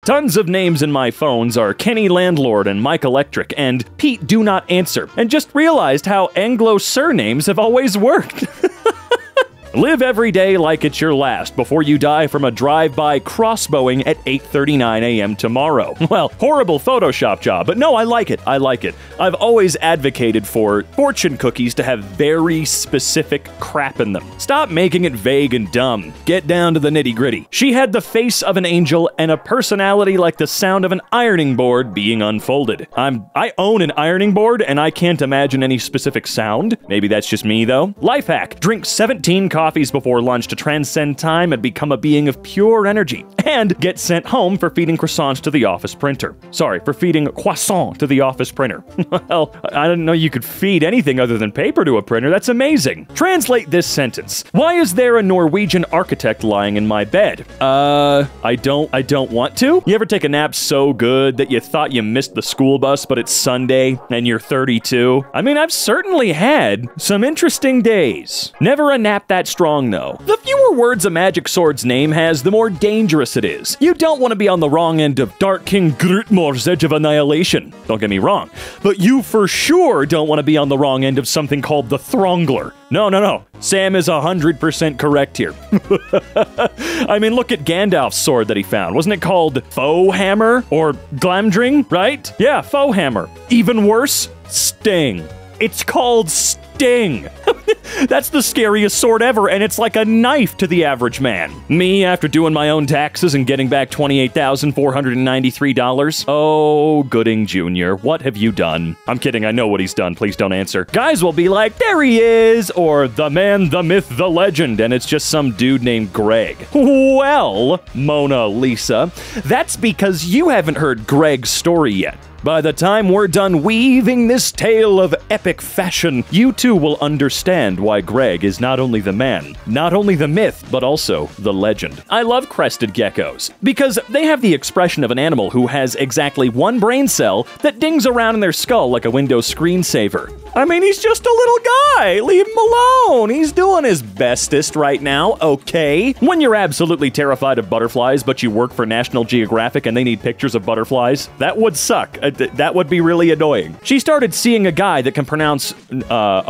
Tons of names in my phones are Kenny Landlord and Mike Electric and Pete Do Not Answer, and just realized how Anglo surnames have always worked. Live every day like it's your last before you die from a drive-by crossbowing at 8:39 a.m. tomorrow. Well, horrible Photoshop job, but no, I like it. I like it. I've always advocated for fortune cookies to have very specific crap in them. Stop making it vague and dumb. Get down to the nitty-gritty. She had the face of an angel and a personality like the sound of an ironing board being unfolded. I own an ironing board and I can't imagine any specific sound. Maybe that's just me though. Life hack: drink 17 coffees before lunch to transcend time and become a being of pure energy. And get sent home for feeding croissants to the office printer. Sorry, for feeding croissant to the office printer. Well, I didn't know you could feed anything other than paper to a printer. That's amazing. Translate this sentence. Why is there a Norwegian architect lying in my bed? I don't want to? You ever take a nap so good that you thought you missed the school bus, but it's Sunday and you're 32? I mean, I've certainly had some interesting days. Never a nap that strong, though. The fewer words a magic sword's name has, the more dangerous it is. You don't want to be on the wrong end of Dark King Grutmor's Edge of Annihilation. Don't get me wrong. But you for sure don't want to be on the wrong end of something called the Throngler. No. Sam is 100% correct here. I mean, look at Gandalf's sword that he found. Wasn't it called Foe Hammer? Or Glamdring, right? Yeah, Foe Hammer. Even worse, Sting. It's called Sting. That's the scariest sword ever, and it's like a knife to the average man. Me, after doing my own taxes and getting back $28,493. Oh, Gooding Jr., what have you done? I'm kidding, I know what he's done. Please don't answer. Guys will be like, there he is, or the man, the myth, the legend, and it's just some dude named Greg. Well, Mona Lisa, that's because you haven't heard Greg's story yet. By the time we're done weaving this tale of epic fashion, you too will understand why Greg is not only the man, not only the myth, but also the legend. I love crested geckos because they have the expression of an animal who has exactly one brain cell that dings around in their skull like a Windows screensaver. I mean, he's just a little guy. Leave him alone. He's doing his bestest right now, okay? When you're absolutely terrified of butterflies, but you work for National Geographic and they need pictures of butterflies, that would suck. That would be really annoying. She started seeing a guy that can pronounce, yeah,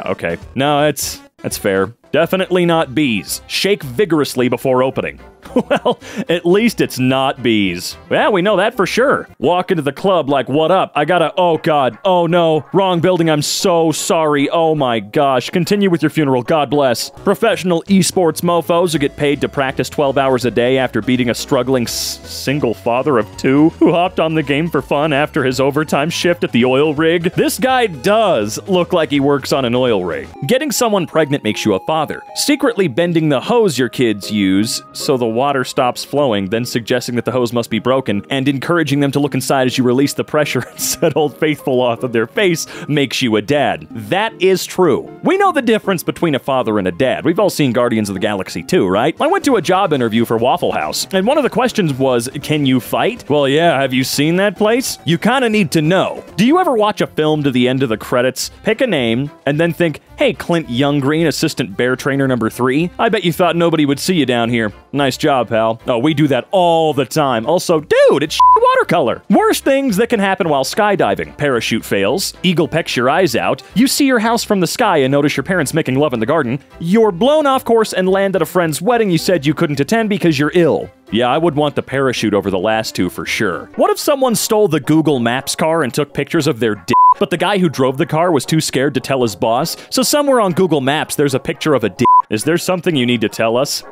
okay. No, that's fair. Definitely not bees. Shake vigorously before opening. Well, at least it's not bees. Yeah, we know that for sure. Walk into the club like, what up? I gotta, oh god, oh no, wrong building, I'm so sorry, oh my gosh. Continue with your funeral, God bless. Professional esports mofos who get paid to practice 12 hours a day after beating a struggling single father of two who hopped on the game for fun after his overtime shift at the oil rig. This guy does look like he works on an oil rig. Getting someone pregnant makes you a father. Secretly bending the hose your kids use so the water stops flowing, then suggesting that the hose must be broken, and encouraging them to look inside as you release the pressure and set Old Faithful off of their face makes you a dad. That is true. We know the difference between a father and a dad. We've all seen Guardians of the Galaxy 2, right? I went to a job interview for Waffle House, and one of the questions was, can you fight? Well, yeah, have you seen that place? You kind of need to know. Do you ever watch a film to the end of the credits, pick a name, and then think, hey, Clint Younggreen, assistant bear trainer number 3? I bet you thought nobody would see you down here. Nice job, pal. Oh, we do that all the time. Also, dude, it's watercolor. Worst things that can happen while skydiving. Parachute fails. Eagle pecks your eyes out. You see your house from the sky and notice your parents making love in the garden. You're blown off course and land at a friend's wedding you said you couldn't attend because you're ill. Yeah, I would want the parachute over the last two for sure. What if someone stole the Google Maps car and took pictures of their dick, but the guy who drove the car was too scared to tell his boss? So somewhere on Google Maps, there's a picture of a dick. Is there something you need to tell us?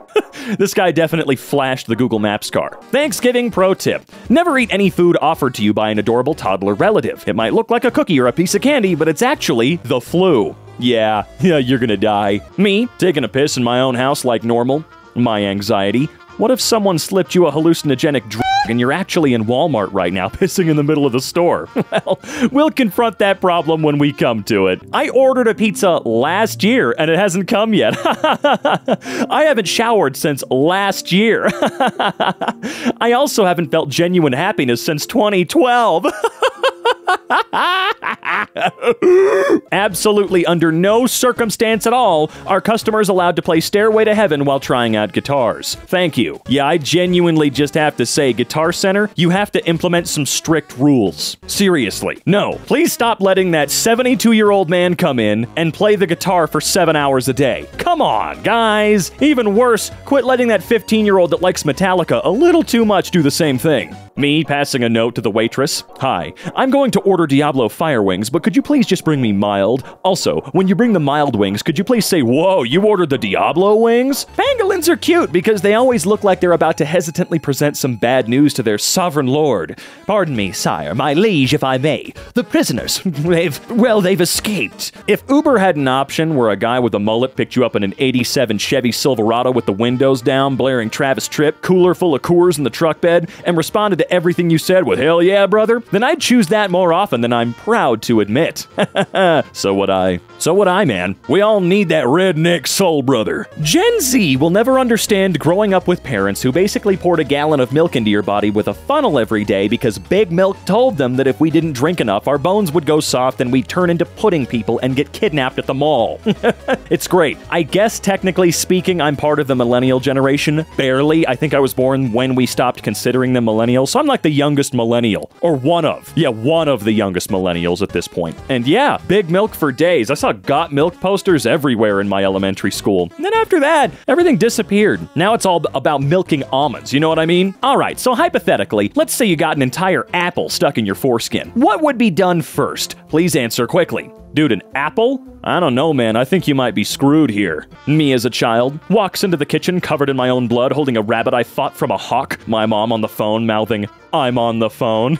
This guy definitely flashed the Google Maps car. Thanksgiving pro tip. Never eat any food offered to you by an adorable toddler relative. It might look like a cookie or a piece of candy, but it's actually the flu. Yeah, you're gonna die. Me, taking a piss in my own house like normal. My anxiety. What if someone slipped you a hallucinogenic drug and you're actually in Walmart right now pissing in the middle of the store? Well, we'll confront that problem when we come to it. I ordered a pizza last year and it hasn't come yet. I haven't showered since last year. I also haven't felt genuine happiness since 2012. Absolutely under no circumstance at all are customers allowed to play Stairway to Heaven while trying out guitars. Thank you. Yeah, I genuinely just have to say, Guitar Center, you have to implement some strict rules. Seriously. No, please stop letting that 72-year-old man come in and play the guitar for 7 hours a day. Come on, guys. Even worse, quit letting that 15-year-old that likes Metallica a little too much do the same thing. Me passing a note to the waitress. Hi, I'm going to order Diablo Fire Wings, but could you please just bring me mild? Also, when you bring the mild wings, could you please say, whoa, you ordered the Diablo wings? Pangolins are cute because they always look like they're about to hesitantly present some bad news to their sovereign lord. Pardon me, sire, my liege, if I may. The prisoners, they've escaped. If Uber had an option where a guy with a mullet picked you up in an 87 Chevy Silverado with the windows down, blaring Travis Tritt, cooler full of Coors in the truck bed, and responded to everything you said with, hell yeah, brother, then I'd choose that more often than I'm proud to admit. So would I. So would I, man. We all need that redneck soul brother. Gen Z will never understand growing up with parents who basically poured a gallon of milk into your body with a funnel every day because Big Milk told them that if we didn't drink enough, our bones would go soft and we'd turn into pudding people and get kidnapped at the mall. It's great. I guess technically speaking, I'm part of the millennial generation. Barely. I think I was born when we stopped considering them millennials, so I'm like the youngest millennial. Or one of the youngest millennials at this point. And yeah, Big Milk for days. I saw Got Milk posters everywhere in my elementary school. And then after that, everything disappeared. Now it's all about milking almonds, you know what I mean? Alright, so hypothetically, let's say you got an entire apple stuck in your foreskin. What would be done first? Please answer quickly. Dude, an apple? I don't know, man. I think you might be screwed here. Me as a child walks into the kitchen covered in my own blood, holding a rabbit I fought from a hawk. My mom on the phone mouthing, I'm on the phone.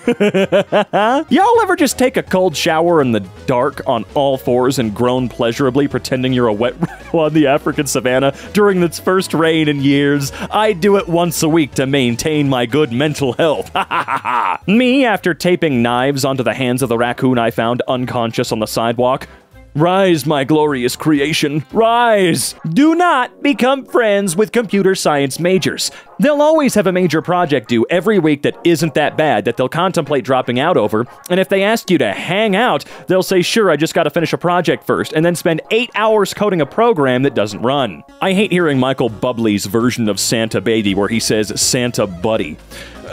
Y'all ever just take a cold shower in the dark on all fours and groan pleasurably pretending you're a wet rattle on the African savannah during its first rain in years? I do it once a week to maintain my good mental health. Me after taping knives onto the hands of the raccoon I found unconscious on the sidewalk. Rise, my glorious creation, rise! Do not become friends with computer science majors. They'll always have a major project due every week that isn't that bad that they'll contemplate dropping out over, and if they ask you to hang out, they'll say, sure, I just gotta finish a project first, and then spend 8 hours coding a program that doesn't run. I hate hearing Michael Bubbley's version of Santa Baby where he says, Santa Buddy.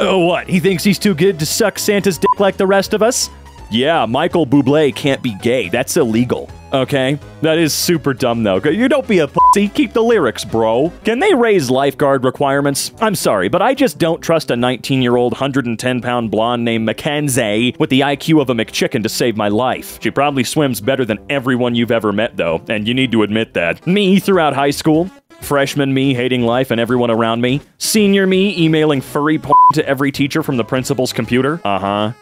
What, he thinks he's too good to suck Santa's dick like the rest of us? Yeah, Michael Bublé can't be gay. That's illegal. Okay? That is super dumb, though. You don't be a pussy. Keep the lyrics, bro. Can they raise lifeguard requirements? I'm sorry, but I just don't trust a 19-year-old, 110-pound blonde named Mackenzie with the IQ of a McChicken to save my life. She probably swims better than everyone you've ever met, though, and you need to admit that. Me throughout high school. Freshman me hating life and everyone around me. Senior me emailing furry porn to every teacher from the principal's computer.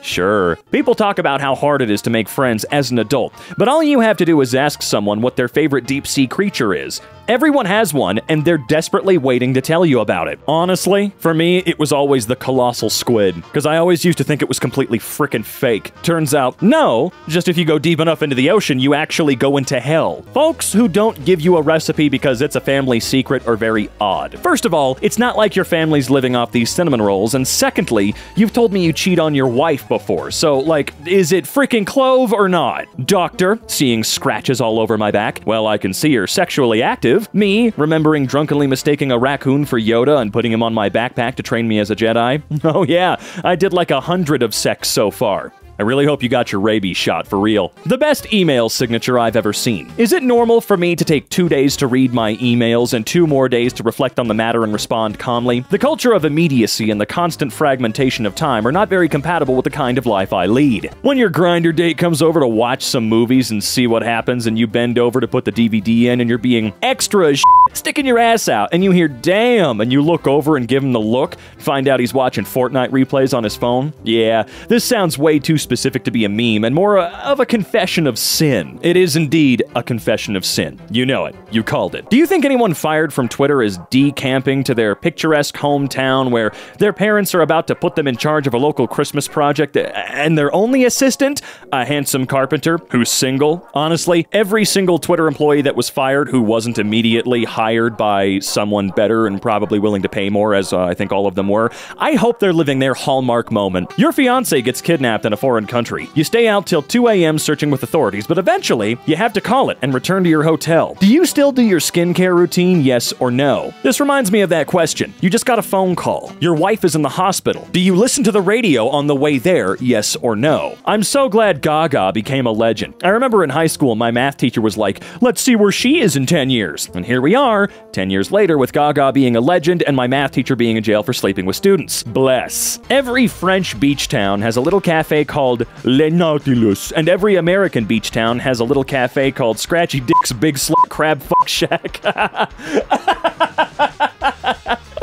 Sure. People talk about how hard it is to make friends as an adult, but all you have to do is ask someone what their favorite deep-sea creature is. Everyone has one, and they're desperately waiting to tell you about it. Honestly, for me, it was always the colossal squid, because I always used to think it was completely frickin' fake. Turns out, no, just if you go deep enough into the ocean, you actually go into hell. Folks who don't give you a recipe because it's a family secret are very odd. First of all, it's not like your family's living off these cinnamon rolls, and secondly, you've told me you cheat on your wife before, so, like, is it frickin' clove or not? Doctor, seeing scratches all over my back. Well, I can see you're sexually active. Me, remembering drunkenly mistaking a raccoon for Yoda and putting him on my backpack to train me as a Jedi. Oh yeah, I did like 100 of sex so far. I really hope you got your rabies shot for real. The best email signature I've ever seen. Is it normal for me to take 2 days to read my emails and 2 more days to reflect on the matter and respond calmly? The culture of immediacy and the constant fragmentation of time are not very compatible with the kind of life I lead. When your grinder date comes over to watch some movies and see what happens and you bend over to put the DVD in and you're being extra as sticking your ass out and you hear damn and you look over and give him the look, find out he's watching Fortnite replays on his phone. Yeah, this sounds way too specific to be a meme and more of a confession of sin. It is indeed a confession of sin. You know it. You called it. Do you think anyone fired from Twitter is decamping to their picturesque hometown where their parents are about to put them in charge of a local Christmas project and their only assistant, a handsome carpenter who's single? Honestly, every single Twitter employee that was fired who wasn't immediately hired hired by someone better and probably willing to pay more, as I think all of them were. I hope they're living their Hallmark moment. Your fiance gets kidnapped in a foreign country. You stay out till 2 a.m. searching with authorities, but eventually you have to call it and return to your hotel. Do you still do your skincare routine, yes or no? This reminds me of that question. You just got a phone call. Your wife is in the hospital. Do you listen to the radio on the way there, yes or no? I'm so glad Gaga became a legend. I remember in high school, my math teacher was like, let's see where she is in 10 years. And here we are, 10 years later, with Gaga being a legend and my math teacher being in jail for sleeping with students. Bless. Every French beach town has a little cafe called Le Nautilus, and every American beach town has a little cafe called Scratchy Dick's Big Slut Crab Fuck Shack.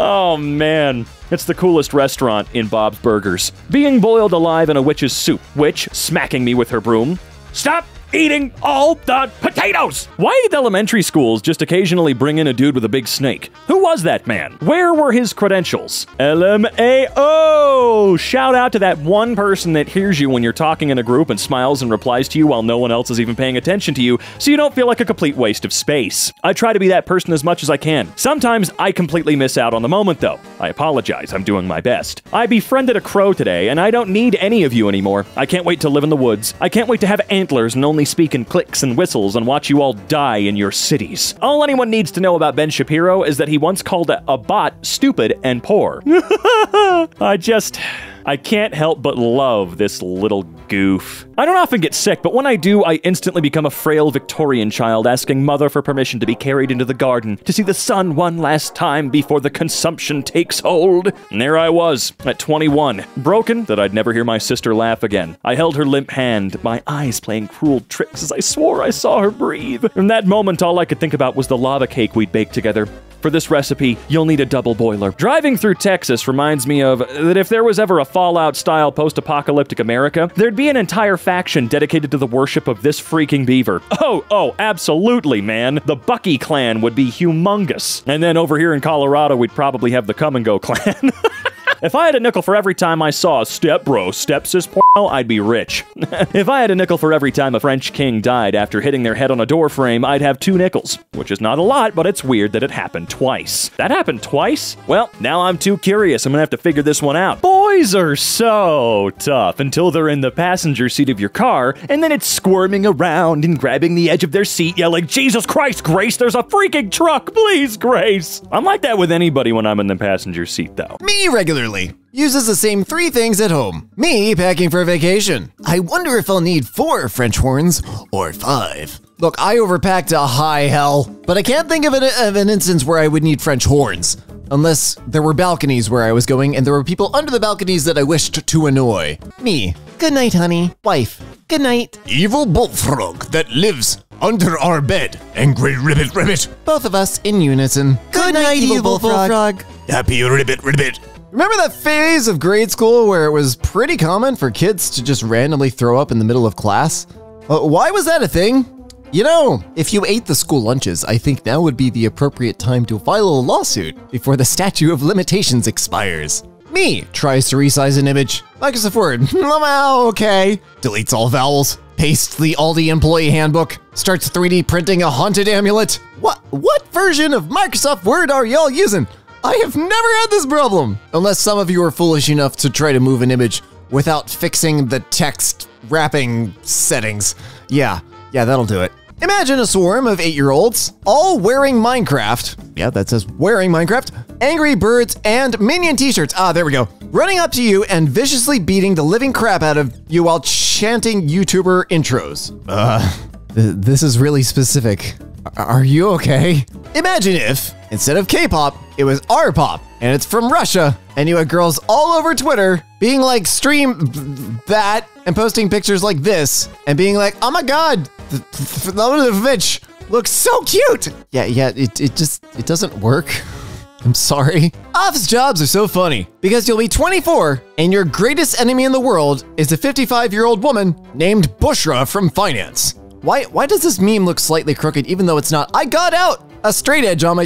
Oh man, it's the coolest restaurant in Bob's Burgers. Being boiled alive in a witch's soup, witch smacking me with her broom. Stop eating all the potatoes! Why did elementary schools just occasionally bring in a dude with a big snake? Who was that man? Where were his credentials? LMAO! Shout out to that one person that hears you when you're talking in a group and smiles and replies to you while no one else is even paying attention to you, so you don't feel like a complete waste of space. I try to be that person as much as I can. Sometimes I completely miss out on the moment though. I apologize, I'm doing my best. I befriended a crow today, and I don't need any of you anymore. I can't wait to live in the woods. I can't wait to have antlers and only speak in clicks and whistles and watch you all die in your cities. All anyone needs to know about Ben Shapiro is that he once called a bot stupid and poor. I can't help but love this little goof. I don't often get sick, but when I do, I instantly become a frail Victorian child asking mother for permission to be carried into the garden to see the sun one last time before the consumption takes hold. And there I was, at 21, broken that I'd never hear my sister laugh again. I held her limp hand, my eyes playing cruel tricks as I swore I saw her breathe. In that moment, all I could think about was the lava cake we'd baked together. For this recipe, you'll need a double boiler. Driving through Texas reminds me of that if there was ever a Fallout-style post-apocalyptic America, there'd be an entire faction dedicated to the worship of this freaking beaver. Oh, absolutely, man. The Bucky clan would be humongous. And then over here in Colorado, we'd probably have the Come and Go clan. If I had a nickel for every time I saw a stepbro stepsis porno, I'd be rich. If I had a nickel for every time a French king died after hitting their head on a door frame, I'd have 2 nickels. Which is not a lot, but it's weird that it happened twice. That happened twice? Well, now I'm too curious. I'm gonna have to figure this one out. Boys are so tough until they're in the passenger seat of your car, and then it's squirming around and grabbing the edge of their seat, yelling, Jesus Christ, Grace, there's a freaking truck, please, Grace. I'm like that with anybody when I'm in the passenger seat, though. Me regularly. Uses the same 3 things at home. Me packing for vacation. I wonder if I'll need 4 French horns or 5. Look, I overpacked to high hell, but I can't think of an instance where I would need French horns. Unless there were balconies where I was going and there were people under the balconies that I wished to annoy. Me. Good night, honey. Wife. Good night. Evil bullfrog that lives under our bed. Angry ribbit ribbit. Both of us in unison. Good night, evil bullfrog. Happy ribbit ribbit. Remember that phase of grade school where it was pretty common for kids to just randomly throw up in the middle of class? Why was that a thing? You know, if you ate the school lunches, I think now would be the appropriate time to file a lawsuit before the statute of limitations expires. Me tries to resize an image. Microsoft Word, okay. Deletes all vowels. Pastes the Aldi employee handbook. Starts 3D printing a haunted amulet. What version of Microsoft Word are y'all using? I have never had this problem. Unless some of you are foolish enough to try to move an image without fixing the text wrapping settings. Yeah, that'll do it. Imagine a swarm of 8-year-olds, all wearing Minecraft. Yeah, that says wearing Minecraft. Angry Birds and Minion t-shirts. There we go. Running up to you and viciously beating the living crap out of you while chanting YouTuber intros. This is really specific. Are you okay? Imagine if, instead of K-pop, it was R-pop, and it's from Russia, and you had girls all over Twitter being like, stream that, and posting pictures like this, and being like, oh my god, the bitch looks so cute! Yeah, it doesn't work. I'm sorry. Office jobs are so funny, because you'll be 24, and your greatest enemy in the world is a 55-year-old woman named Bushra from finance. Why does this meme look slightly crooked even though it's not? I got out a straight edge on my,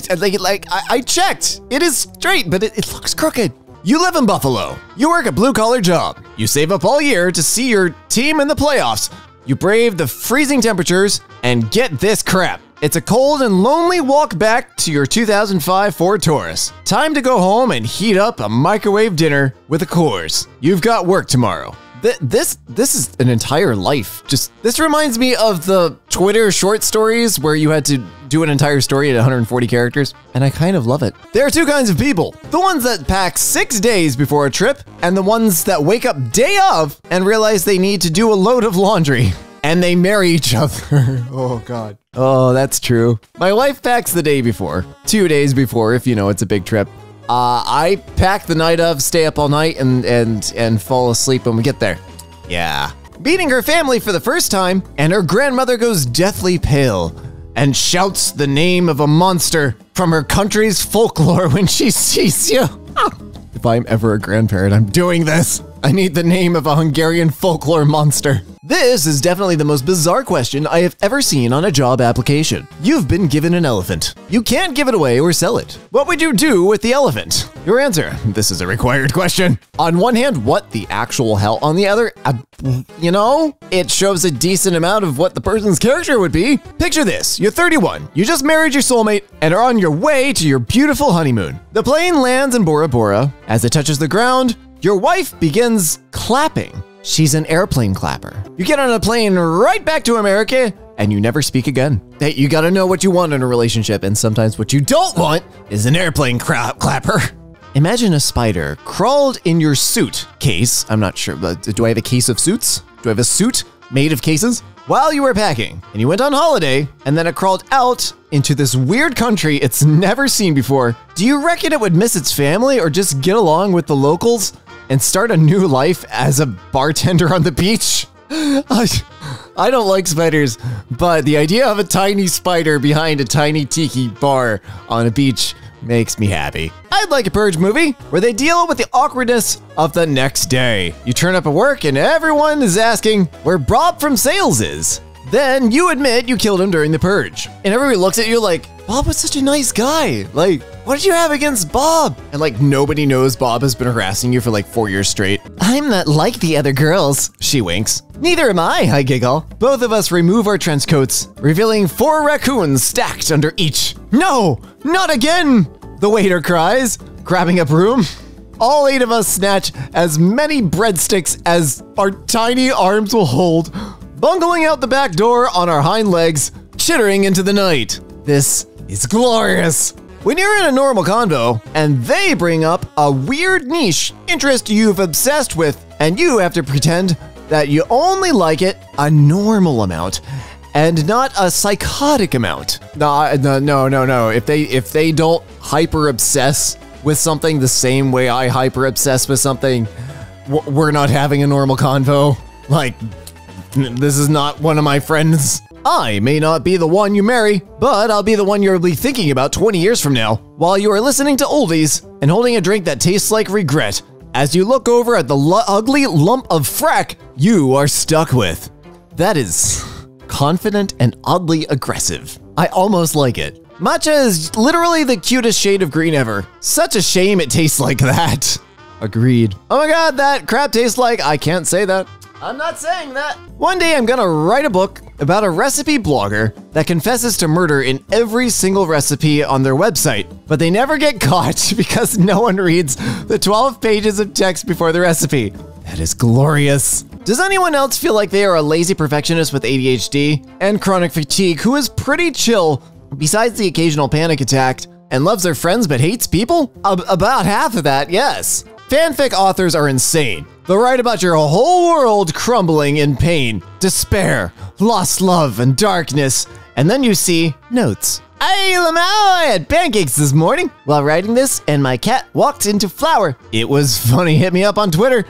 I checked. It is straight, but it looks crooked. You live in Buffalo. You work a blue-collar job. You save up all year to see your team in the playoffs. You brave the freezing temperatures and get this crap. It's a cold and lonely walk back to your 2005 Ford Taurus. Time to go home and heat up a microwave dinner with a Coors. You've got work tomorrow. This is an entire life. This reminds me of the Twitter short stories where you had to do an entire story at 140 characters, and I kind of love it. There are two kinds of people. The ones that pack 6 days before a trip, and the ones that wake up day of and realize they need to do a load of laundry. And they marry each other. Oh, God. Oh, that's true. My wife packs the day before. 2 days before, if you know it's a big trip. I pack the night of, stay up all night, and fall asleep when we get there. Yeah. Meeting her family for the first time, and her grandmother goes deathly pale and shouts the name of a monster from her country's folklore when she sees you. If I'm ever a grandparent, I'm doing this. I need the name of a Hungarian folklore monster. This is definitely the most bizarre question I have ever seen on a job application. You've been given an elephant. You can't give it away or sell it. What would you do with the elephant? Your answer. This is a required question. On one hand, what the actual hell? On the other, you know, it shows a decent amount of what the person's character would be. Picture this. You're 31. You just married your soulmate and are on your way to your beautiful honeymoon. The plane lands in Bora Bora. As it touches the ground, your wife begins clapping. She's an airplane clapper. You get on a plane right back to America and you never speak again. Hey, you gotta know what you want in a relationship, and sometimes what you don't want is an airplane clapper. Imagine a spider crawled in your suit case. I'm not sure, but do I have a case of suits? Do I have a suit made of cases? While you were packing and you went on holiday and then it crawled out into this weird country it's never seen before. Do you reckon it would miss its family or just get along with the locals and start a new life as a bartender on the beach? I don't like spiders, but the idea of a tiny spider behind a tiny tiki bar on a beach makes me happy. I'd like a Purge movie where they deal with the awkwardness of the next day. You turn up at work and everyone is asking where Bob from sales is. Then you admit you killed him during the Purge. And everybody looks at you like, Bob was such a nice guy. Like, what did you have against Bob? And like, nobody knows Bob has been harassing you for like 4 years straight. I'm not like the other girls, she winks. Neither am I giggle. Both of us remove our trench coats, revealing 4 raccoons stacked under each. No, not again, the waiter cries, grabbing a broom. All 8 of us snatch as many breadsticks as our tiny arms will hold, bungling out the back door on our hind legs, chittering into the night. This is glorious. When you're in a normal convo and they bring up a weird niche interest you've obsessed with, and you have to pretend that you only like it a normal amount and not a psychotic amount. No. If they don't hyper obsess with something the same way I hyper obsess with something, we're not having a normal convo. Like, this is not one of my friends. I may not be the one you marry, but I'll be the one you'll be thinking about 20 years from now, while you are listening to oldies and holding a drink that tastes like regret, as you look over at the ugly lump of frack you are stuck with. That is confident and oddly aggressive. I almost like it. Matcha is literally the cutest shade of green ever. Such a shame it tastes like that. Agreed. Oh my god, that crap tastes like... I can't say that. I'm not saying that. One day I'm gonna write a book about a recipe blogger that confesses to murder in every single recipe on their website, but they never get caught because no one reads the 12 pages of text before the recipe. That is glorious. Does anyone else feel like they are a lazy perfectionist with ADHD and chronic fatigue who is pretty chill besides the occasional panic attack and loves their friends but hates people? About half of that, yes. Fanfic authors are insane. They'll write about your whole world crumbling in pain, despair, lost love, and darkness, and then you see notes. Hey, Lamau, I had pancakes this morning while writing this, and my cat walked into flour. It was funny. Hit me up on Twitter.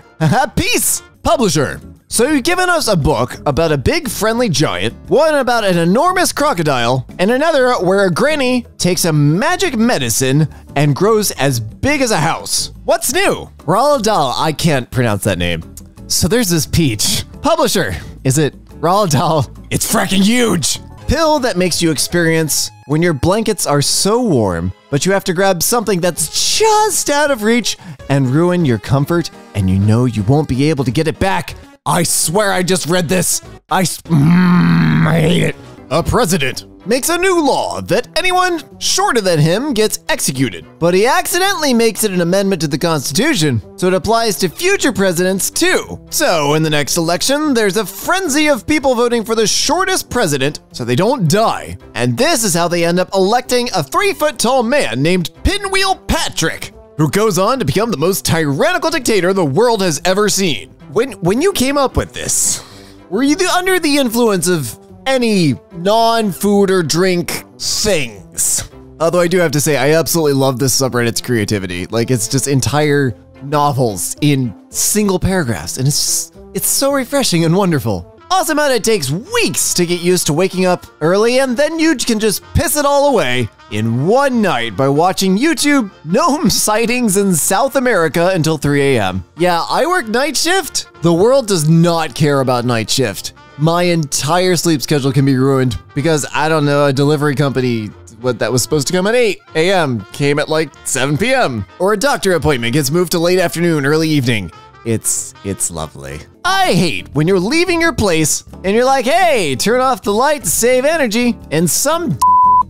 Peace. Publisher. So you've given us a book about a big friendly giant, one about an enormous crocodile, and another where a granny takes a magic medicine and grows as big as a house. What's new? Roald Dahl, I can't pronounce that name. So there's this peach. Publisher, is it Roald Dahl? It's fracking huge. Pill that makes you experience when your blankets are so warm, but you have to grab something that's just out of reach and ruin your comfort, and you know you won't be able to get it back. I swear I just read this. I hate it. A president. makes a new law that anyone shorter than him gets executed. But he accidentally makes it an amendment to the Constitution, so it applies to future presidents too. So in the next election, there's a frenzy of people voting for the shortest president so they don't die. And this is how they end up electing a 3-foot-tall man named Pinwheel Patrick, who goes on to become the most tyrannical dictator the world has ever seen. When you came up with this, were you under the influence of any non-food or drink things? Although I do have to say, I absolutely love this subreddit's creativity. Like, it's just entire novels in single paragraphs, and it's so refreshing and wonderful. Awesome how it takes weeks to get used to waking up early, and then you can just piss it all away in one night by watching YouTube gnome sightings in South America until 3 a.m. Yeah, I work night shift. The world does not care about night shift. My entire sleep schedule can be ruined because, I don't know, a delivery company that was supposed to come at 8 a.m. came at like 7 p.m. Or a doctor appointment gets moved to late afternoon, early evening. It's lovely. I hate when you're leaving your place and you're like, hey, turn off the light to save energy. And some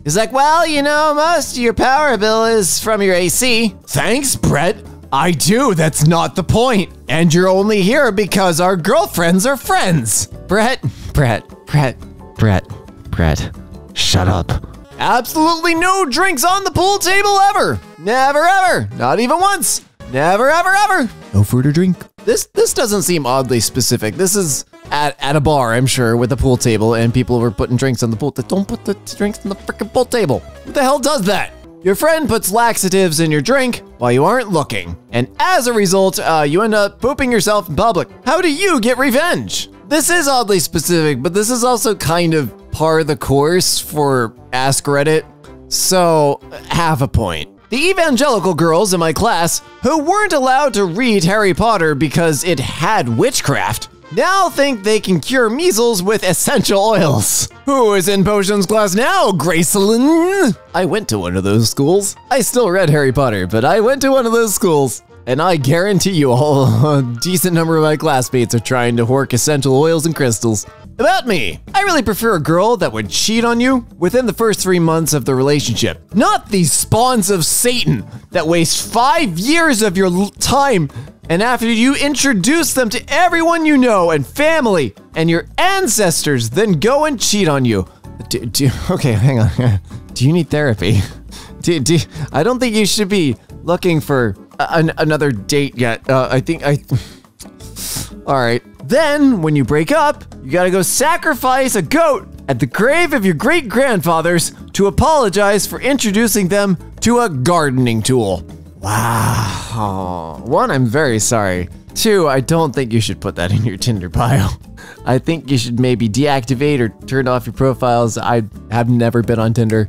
is like, well, you know, most of your power bill is from your AC. Thanks, Brett. I do, that's not the point. And you're only here because our girlfriends are friends. Brett, shut up. Absolutely no drinks on the pool table ever. Never ever, not even once. Never ever ever. No food or drink. This doesn't seem oddly specific. This is at a bar, I'm sure, with a pool table and people were putting drinks on the pool. Don't put the drinks on the freaking pool table. Who the hell does that? Your friend puts laxatives in your drink while you aren't looking. And as a result, you end up pooping yourself in public. How do you get revenge? This is oddly specific, but this is also kind of par the course for Ask Reddit. So, half a point. The evangelical girls in my class who weren't allowed to read Harry Potter because it had witchcraft now think they can cure measles with essential oils. Who is in potions class now, Gracelyn? I went to one of those schools. I still read Harry Potter, but I went to one of those schools. And I guarantee you a decent number of my classmates are trying to hoard essential oils and crystals. About me, I really prefer a girl that would cheat on you within the first 3 months of the relationship. Not these spawns of Satan that waste 5 years of your time, and after you introduce them to everyone you know and family and your ancestors, then go and cheat on you. Okay, hang on. Do you need therapy? I don't think you should be looking for another date yet. All right. Then, when you break up, you gotta go sacrifice a goat at the grave of your great-grandfathers to apologize for introducing them to a gardening tool. Wow. 1, I'm very sorry. 2, I don't think you should put that in your Tinder bio. I think you should maybe deactivate or turn off your profiles. I have never been on Tinder.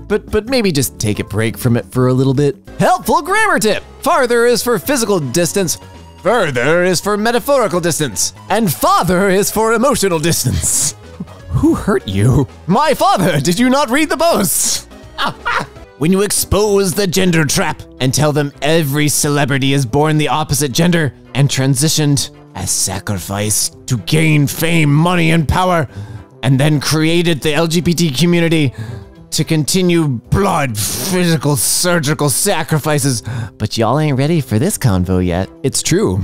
But maybe just take a break from it for a little bit. Helpful grammar tip. Farther is for physical distance. Further is for metaphorical distance. And father is for emotional distance. Who hurt you? My father, did you not read the post? When you expose the gender trap and tell them every celebrity is born the opposite gender and transitioned as sacrifice to gain fame, money, and power, and then created the LGBT community to continue blood, physical, surgical sacrifices. But y'all ain't ready for this convo yet. It's true.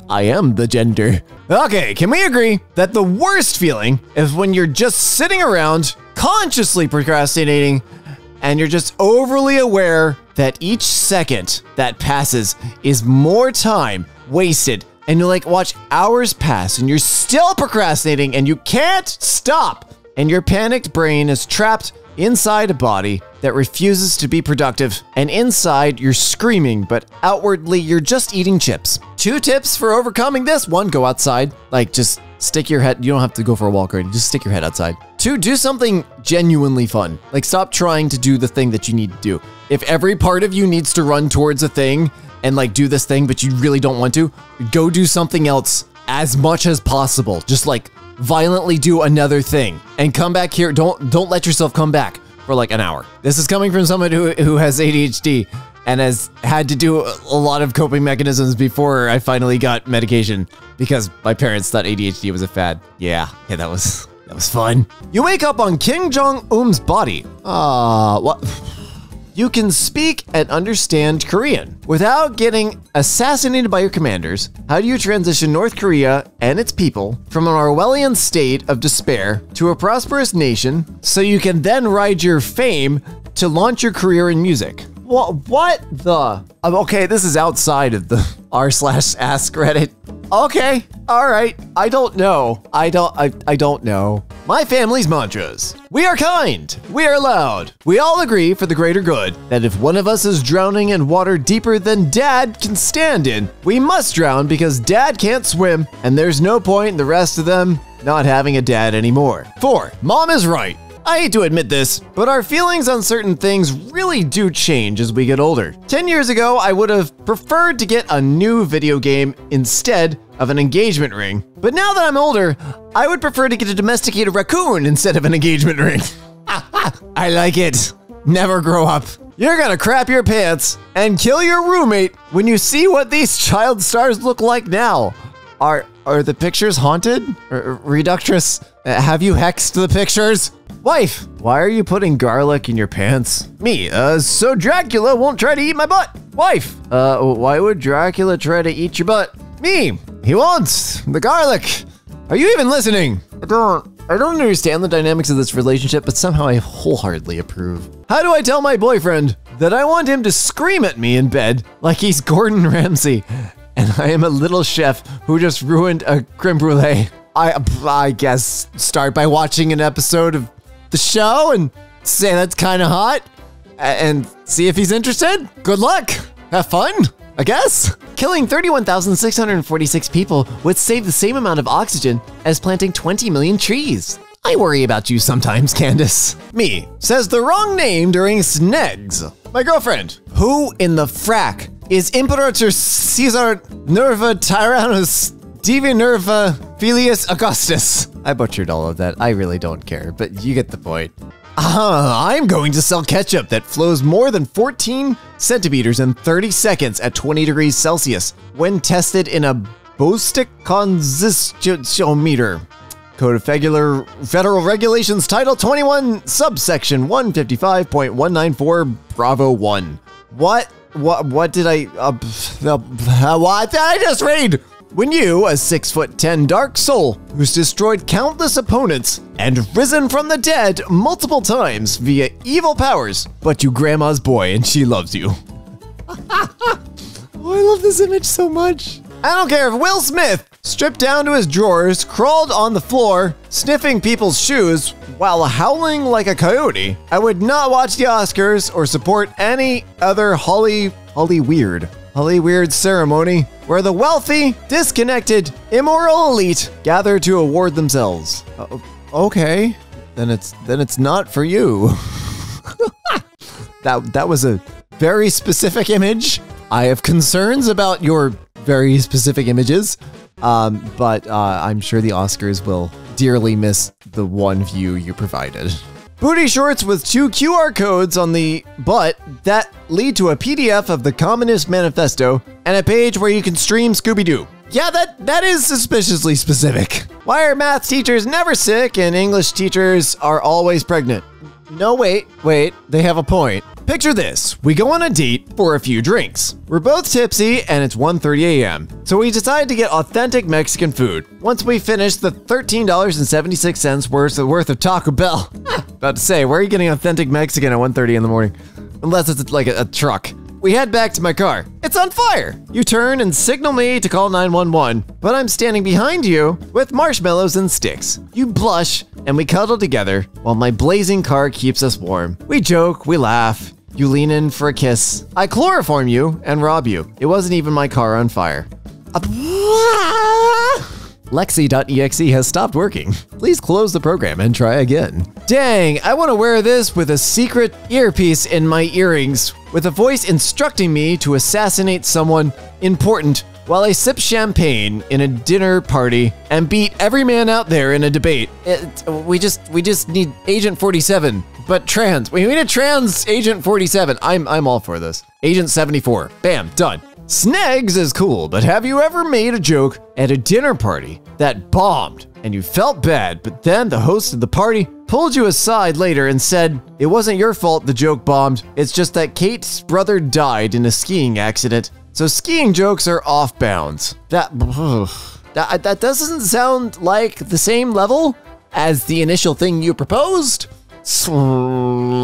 I am the gender. Okay, can we agree that the worst feeling is when you're just sitting around, consciously procrastinating, and you're just overly aware that each second that passes is more time wasted, and you like watch hours pass and you're still procrastinating and you can't stop, and your panicked brain is trapped inside a body that refuses to be productive, and inside you're screaming, but outwardly you're just eating chips. 2 tips for overcoming this. 1, go outside. Like, just stick your head. You don't have to go for a walk or anything. Just stick your head outside. 2, do something genuinely fun. Like, stop trying to do the thing that you need to do. If every part of you needs to run towards a thing and like do this thing, but you really don't want to, go do something else as much as possible. Just like violently do another thing and come back here. Don't let yourself come back for like an hour. This is coming from someone who has ADHD and has had to do a lot of coping mechanisms before I finally got medication because my parents thought ADHD was a fad. Yeah, that was That was fun. You wake up on Kim Jong-un's body. What? You can speak and understand Korean without getting assassinated by your commanders. How do you transition North Korea and its people from an Orwellian state of despair to a prosperous nation so you can then ride your fame to launch your career in music? What the? Okay, this is outside of the r/ask Reddit. Okay, all right. I don't know. I don't know. My family's mantras. We are kind. We are loud. We all agree for the greater good that if one of us is drowning in water deeper than Dad can stand in, we must drown because Dad can't swim, and there's no point in the rest of them not having a dad anymore. 4. Mom is right. I hate to admit this, but our feelings on certain things really do change as we get older. 10 years ago, I would have preferred to get a new video game instead of an engagement ring. But now that I'm older, I would prefer to get a domesticated raccoon instead of an engagement ring. I like it. Never grow up. You're gonna crap your pants and kill your roommate when you see what these child stars look like now. Are the pictures haunted? Reductress, have you hexed the pictures? Wife, why are you putting garlic in your pants? Me, so Dracula won't try to eat my butt. Wife, why would Dracula try to eat your butt? Me, he won't. The garlic. Are you even listening? I don't understand the dynamics of this relationship, but somehow I wholeheartedly approve. How do I tell my boyfriend that I want him to scream at me in bed like he's Gordon Ramsay and I am a little chef who just ruined a creme brulee? I guess start by watching an episode of the show and say that's kind of hot and see if he's interested. Good luck. Have fun, I guess. Killing 31,646 people would save the same amount of oxygen as planting 20 million trees. I worry about you sometimes, Candace. Me, says the wrong name during Snegs. My girlfriend, who in the frack is Imperator Caesar Nerva Tyrannus Divi Nerva Filius Augustus. I butchered all of that. I really don't care, but you get the point. I'm going to sell ketchup that flows more than 14 centimeters in 30 seconds at 20 degrees Celsius when tested in a Bostic consistometer. Code of Federal Regulations, Title 21, Subsection 155.194, Bravo 1. What did I just read? When you, a 6'10" dark soul who's destroyed countless opponents and risen from the dead multiple times via evil powers, but you grandma's boy and she loves you. Oh, I love this image so much. I don't care if Will Smith, stripped down to his drawers, crawled on the floor, sniffing people's shoes while howling like a coyote. I would not watch the Oscars or support any other Holly Weird ceremony where the wealthy, disconnected, immoral elite gather to award themselves. Okay, then it's not for you. That was a very specific image. I have concerns about your very specific images, but I'm sure the Oscars will dearly miss the one view you provided. Booty shorts with 2 QR codes on the butt that lead to a PDF of the Communist Manifesto and a page where you can stream Scooby-Doo. Yeah, that is suspiciously specific. Why are math teachers never sick and English teachers are always pregnant? No, wait, they have a point. Picture this, we go on a date for a few drinks. We're both tipsy and it's 1:30 a.m. So we decide to get authentic Mexican food. Once we finish the $13.76 worth of Taco Bell. About to say, where are you getting authentic Mexican at 1:30 in the morning? Unless it's like a truck. We head back to my car. It's on fire! You turn and signal me to call 911, but I'm standing behind you with marshmallows and sticks. You blush, and we cuddle together while my blazing car keeps us warm. We joke, we laugh. You lean in for a kiss. I chloroform you and rob you. It wasn't even my car on fire. Lexi.exe has stopped working. Please close the program and try again. Dang, I want to wear this with a secret earpiece in my earrings, with a voice instructing me to assassinate someone important while I sip champagne in a dinner party and beat every man out there in a debate. We just need Agent 47, but trans. We need a trans Agent 47. I'm all for this. Agent 74. Bam, done. Snags is cool, but have you ever made a joke at a dinner party that bombed and you felt bad, but then the host of the party pulled you aside later and said, it wasn't your fault the joke bombed, it's just that Kate's brother died in a skiing accident, so skiing jokes are off bounds. That doesn't sound like the same level as the initial thing you proposed. So, I'm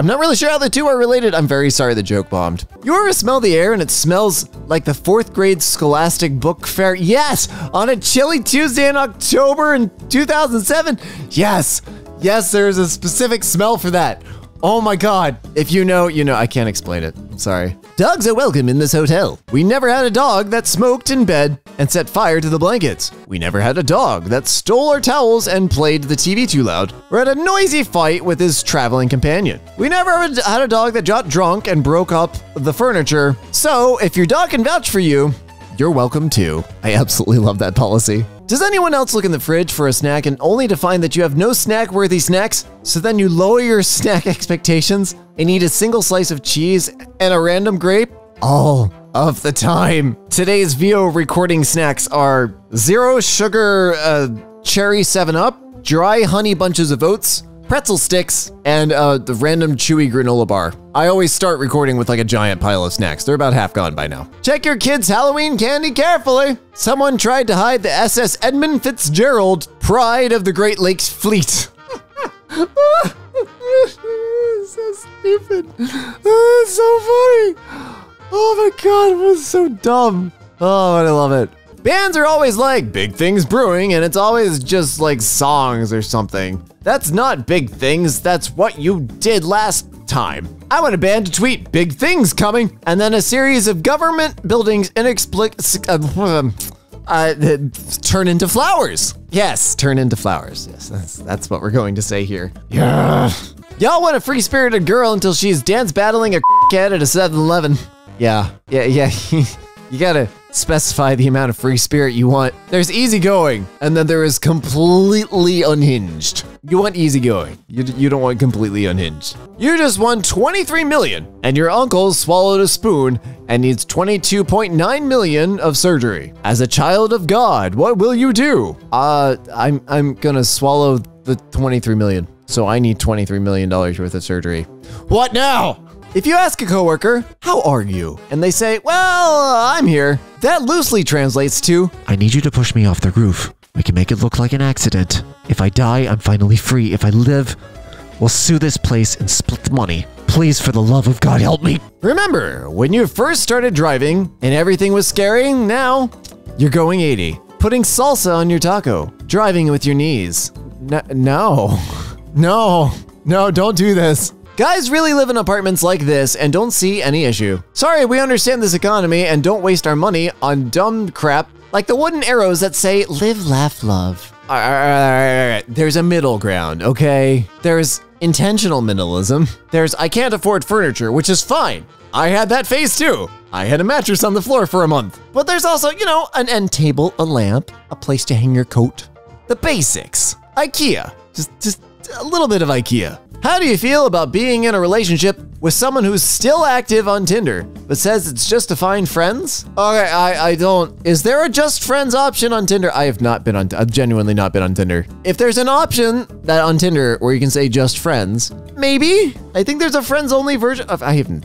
not really sure how the two are related. I'm very sorry the joke bombed. You ever smell the air and it smells like the 4th grade Scholastic Book Fair? Yes, on a chilly Tuesday in October in 2007. Yes, there's a specific smell for that. Oh my God. If you know, you know. I can't explain it. I'm sorry. Dogs are welcome in this hotel. We never had a dog that smoked in bed and set fire to the blankets. We never had a dog that stole our towels and played the TV too loud or had a noisy fight with his traveling companion. We never had a dog that got drunk and broke up the furniture. So if your dog can vouch for you, you're welcome too. I absolutely love that policy. Does anyone else look in the fridge for a snack and only to find that you have no snack-worthy snacks? So then you lower your snack expectations and eat a single slice of cheese and a random grape? All of the time. Today's VO recording snacks are 0 sugar cherry 7-Up, dry honey bunches of oats, pretzel sticks, and the random chewy granola bar. I always start recording with like a giant pile of snacks. They're about half gone by now. Check your kids' Halloween candy carefully. Someone tried to hide the SS Edmund Fitzgerald, pride of the Great Lakes Fleet. So stupid. It's so funny. Oh my God, it was so dumb. Oh, I love it. Bands are always like Big Things Brewing, and it's always just like songs or something. That's not big things, that's what you did last time. I want a band to tweet Big Things Coming, and then a series of government buildings turn into flowers. Yes, turn into flowers. Yes, that's what we're going to say here. Yeah. Y'all want a free-spirited girl until she's dance battling a cat at a 7-Eleven. Yeah. You gotta specify the amount of free spirit you want. There's easygoing, and then there is completely unhinged. You want easygoing. You don't want completely unhinged. You just won 23 million, and your uncle swallowed a spoon and needs 22.9 million of surgery. As a child of God, what will you do? I'm gonna swallow the 23 million. So I need $23 million worth of surgery. What now? If you ask a coworker, how are you? And they say, well, I'm here. That loosely translates to, I need you to push me off the roof. We can make it look like an accident. If I die, I'm finally free. If I live, we'll sue this place and split the money. Please, for the love of God, help me. Remember, when you first started driving and everything was scary, now you're going 80. Putting salsa on your taco. Driving with your knees. No, don't do this. Guys really live in apartments like this and don't see any issue. Sorry, we understand this economy and don't waste our money on dumb crap like the wooden arrows that say, live, laugh, love. All right. There's a middle ground, okay? There's intentional minimalism. There's, I can't afford furniture, which is fine. I had that phase too. I had a mattress on the floor for a month. But there's also, you know, an end table, a lamp, a place to hang your coat. The basics. IKEA. Just a little bit of IKEA. How do you feel about being in a relationship with someone who's still active on Tinder, but says it's just to find friends? Okay, I don't. Is there a just friends option on Tinder? I've genuinely not been on Tinder. If there's an option that on Tinder where you can say just friends, maybe. I think there's a friends only version of, I haven't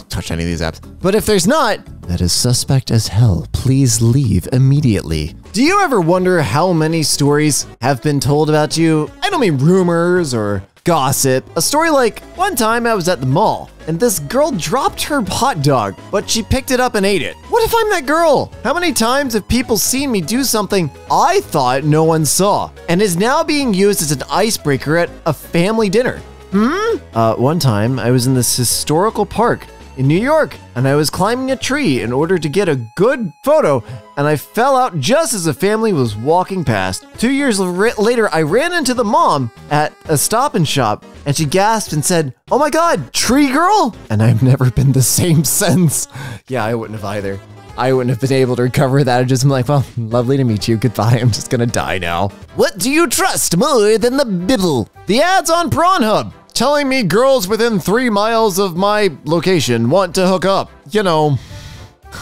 touched any of these apps. But if there's not, that is suspect as hell. Please leave immediately. Do you ever wonder how many stories have been told about you? I don't mean rumors or gossip. A story like, one time I was at the mall and this girl dropped her hot dog, but she picked it up and ate it. What if I'm that girl? How many times have people seen me do something I thought no one saw and is now being used as an icebreaker at a family dinner? One time I was in this historical park in New York, and I was climbing a tree in order to get a good photo, and I fell out just as a family was walking past. 2 years later, I ran into the mom at a Stop and Shop, and she gasped and said, "Oh my God, tree girl?" And I've never been the same since. Yeah, I wouldn't have either. I wouldn't have been able to recover that. I'd just been like, well, lovely to meet you. Goodbye. I'm just gonna die now. What do you trust more than the Bible? The ads on Pornhub telling me girls within 3 miles of my location want to hook up. You know,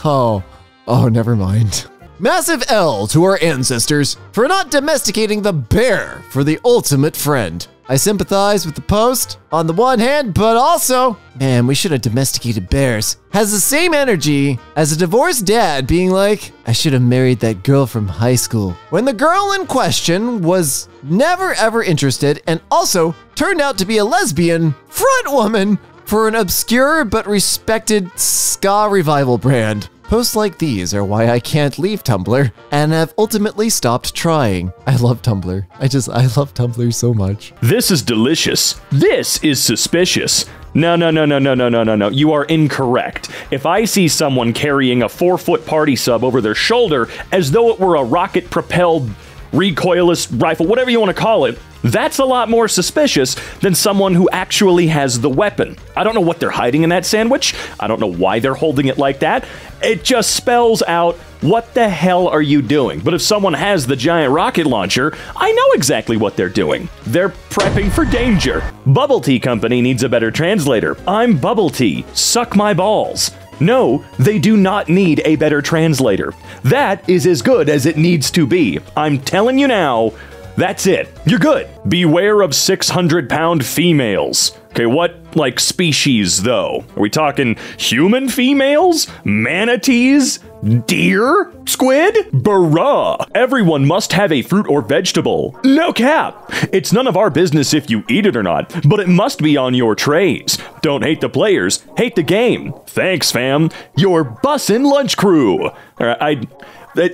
Oh, never mind. Massive L to our ancestors for not domesticating the bear for the ultimate friend. I sympathize with the post on the one hand, but also, man, we should have domesticated bears. Has the same energy as a divorced dad being like, I should have married that girl from high school. When the girl in question was never ever interested and also turned out to be a lesbian front woman for an obscure but respected ska revival brand. Posts like these are why I can't leave Tumblr and have ultimately stopped trying. I love Tumblr. I love Tumblr so much. This is delicious. This is suspicious. No. You are incorrect. If I see someone carrying a 4-foot party sub over their shoulder as though it were a rocket-propelled recoilless rifle, whatever you want to call it, that's a lot more suspicious than someone who actually has the weapon. I don't know what they're hiding in that sandwich. I don't know why they're holding it like that. It just spells out, what the hell are you doing? But if someone has the giant rocket launcher, I know exactly what they're doing. They're prepping for danger. Bubble Tea Company needs a better translator. I'm Bubble Tea. Suck my balls. No, they do not need a better translator. That is as good as it needs to be. I'm telling you now, that's it. You're good. Beware of 600-pound females. Okay, what, like, species, though? Are we talking human females? Manatees? Deer? Squid? Bruh. Everyone must have a fruit or vegetable. No cap. It's none of our business if you eat it or not, but it must be on your trays. Don't hate the players, hate the game. Thanks, fam. Your bussin' lunch crew. All right,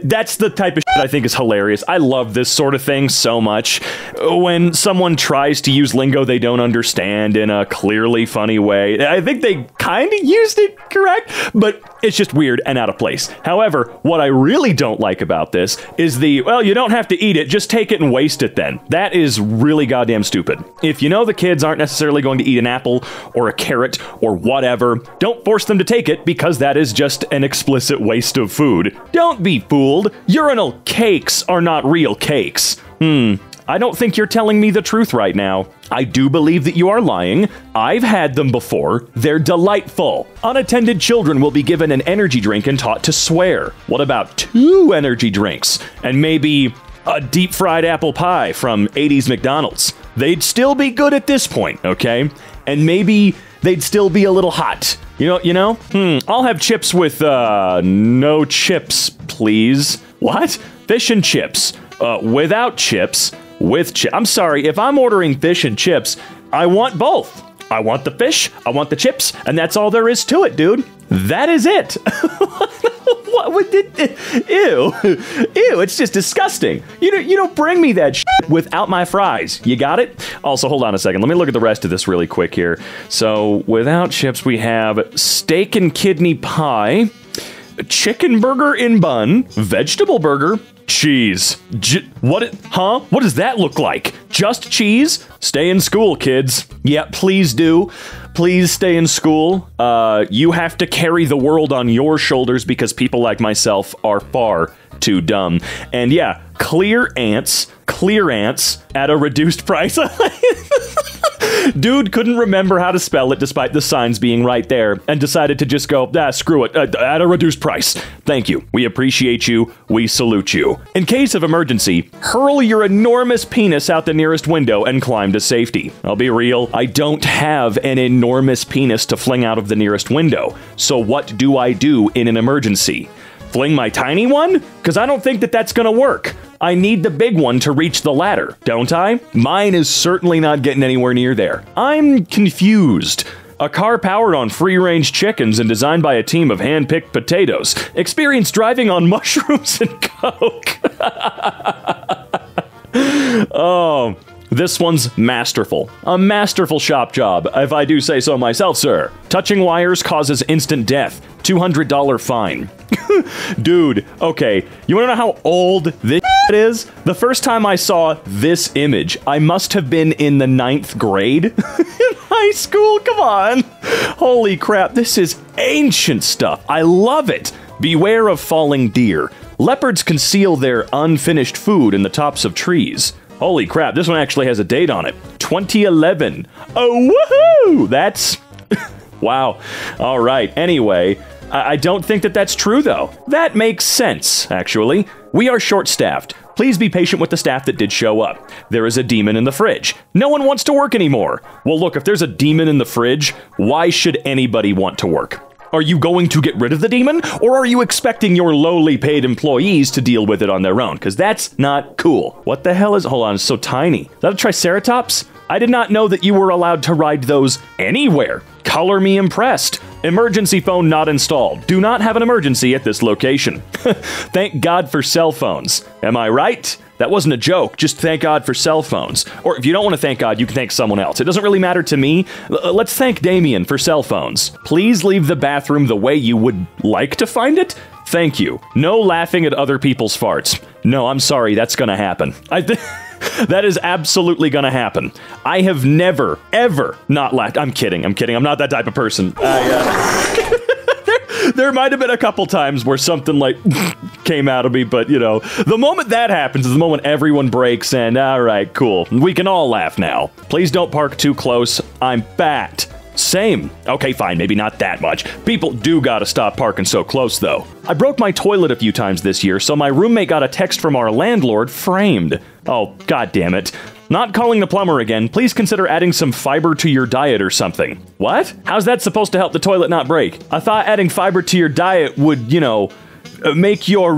that's the type of shit I think is hilarious. I love this sort of thing so much. When someone tries to use lingo they don't understand in a clearly funny way, I think they kind of used it correct, but it's just weird and out of place. However, what I really don't like about this is well, you don't have to eat it, just take it and waste it then. That is really goddamn stupid. If you know the kids aren't necessarily going to eat an apple or a carrot or whatever, don't force them to take it because that is just an explicit waste of food. Don't be fooled. Urinal cakes are not real cakes. I don't think you're telling me the truth right now. I do believe that you are lying. I've had them before. They're delightful. Unattended children will be given an energy drink and taught to swear. What about 2 energy drinks? And maybe a deep-fried apple pie from 80s McDonald's. They'd still be good at this point, okay? And maybe they'd still be a little hot. You know? I'll have chips with, no chips, please. What? Fish and chips. Without chips. With chips. I'm sorry, if I'm ordering fish and chips, I want both. I want the fish, I want the chips, and that's all there is to it, dude. That is it. What would it? Ew. Ew, it's just disgusting. You don't bring me that shit without my fries. You got it? Also, hold on a second. Let me look at the rest of this really quick here. So, without chips, we have steak and kidney pie, chicken burger in bun, vegetable burger, cheese. What does that look like? Just cheese? Stay in school, kids. Yeah, please do. Please stay in school. You have to carry the world on your shoulders because people like myself are far too dumb. And yeah, clear ants at a reduced price. Dude couldn't remember how to spell it despite the signs being right there and decided to just go, screw it, at a reduced price. Thank you. We appreciate you. We salute you. In case of emergency, hurl your enormous penis out the nearest window and climb to safety. I'll be real, I don't have an enormous penis to fling out of the nearest window. So what do I do in an emergency? Fling my tiny one? Because I don't think that that's gonna work. I need the big one to reach the ladder, don't I? Mine is certainly not getting anywhere near there. I'm confused. A car powered on free-range chickens and designed by a team of hand-picked potatoes. Experience driving on mushrooms and coke. Oh, this one's masterful. A masterful shop job, if I do say so myself, sir. Touching wires causes instant death. $200 fine. Dude, okay, you wanna know how old this is? The first time I saw this image, I must have been in the 9th grade. In high school, come on. Holy crap, this is ancient stuff. I love it. Beware of falling deer. Leopards conceal their unfinished food in the tops of trees. Holy crap, this one actually has a date on it. 2011. Oh, woohoo! That's... wow. All right, anyway, I don't think that that's true, though. That makes sense, actually. We are short-staffed. Please be patient with the staff that did show up. There is a demon in the fridge. No one wants to work anymore. Well, look, if there's a demon in the fridge, why should anybody want to work? Are you going to get rid of the demon, or are you expecting your lowly paid employees to deal with it on their own? Because that's not cool. What the hell is... Hold on, it's so tiny. Is that a Triceratops? I did not know that you were allowed to ride those anywhere. Color me impressed. Emergency phone not installed. Do not have an emergency at this location. Thank God for cell phones. Am I right? That wasn't a joke. Just thank God for cell phones. Or if you don't want to thank God, you can thank someone else. It doesn't really matter to me. Let's thank Damien for cell phones. Please leave the bathroom the way you would like to find it. Thank you. No laughing at other people's farts. No, I'm sorry. That's going to happen. That is absolutely gonna happen. I have never, ever not laughed. I'm kidding. I'm not that type of person. There might have been a couple times where something like came out of me, but you know, the moment that happens is the moment everyone breaks and all right, cool. We can all laugh now. Please don't park too close. I'm fat. Same. Okay, fine, maybe not that much. People do gotta stop parking so close, though. I broke my toilet a few times this year, so my roommate got a text from our landlord framed. Oh, god damn it. Not calling the plumber again. Please consider adding some fiber to your diet or something. What? How's that supposed to help the toilet not break? I thought adding fiber to your diet would, you know, make your,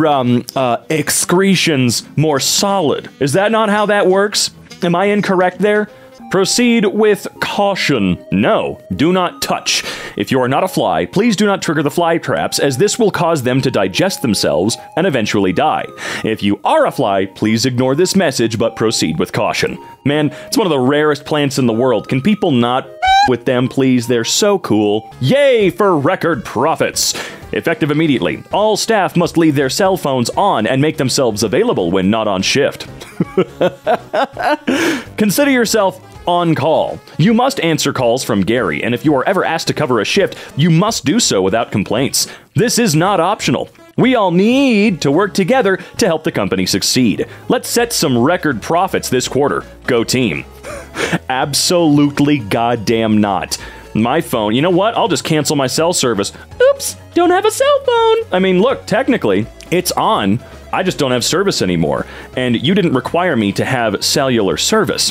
excretions more solid. Is that not how that works? Am I incorrect there? Proceed with caution. No, do not touch. If you are not a fly, please do not trigger the fly traps, as this will cause them to digest themselves and eventually die. If you are a fly, please ignore this message, but proceed with caution. Man, it's one of the rarest plants in the world. Can people not with them, please? They're so cool. Yay for record profits! Effective immediately. All staff must leave their cell phones on and make themselves available when not on shift. Consider yourself on call. You must answer calls from Gary, and if you are ever asked to cover a shift, you must do so without complaints. This is not optional. We all need to work together to help the company succeed. Let's set some record profits this quarter. Go team. Absolutely goddamn not. My phone, you know what? I'll just cancel my cell service. Oops, don't have a cell phone. I mean, look, technically, it's on. I just don't have service anymore. And you didn't require me to have cellular service.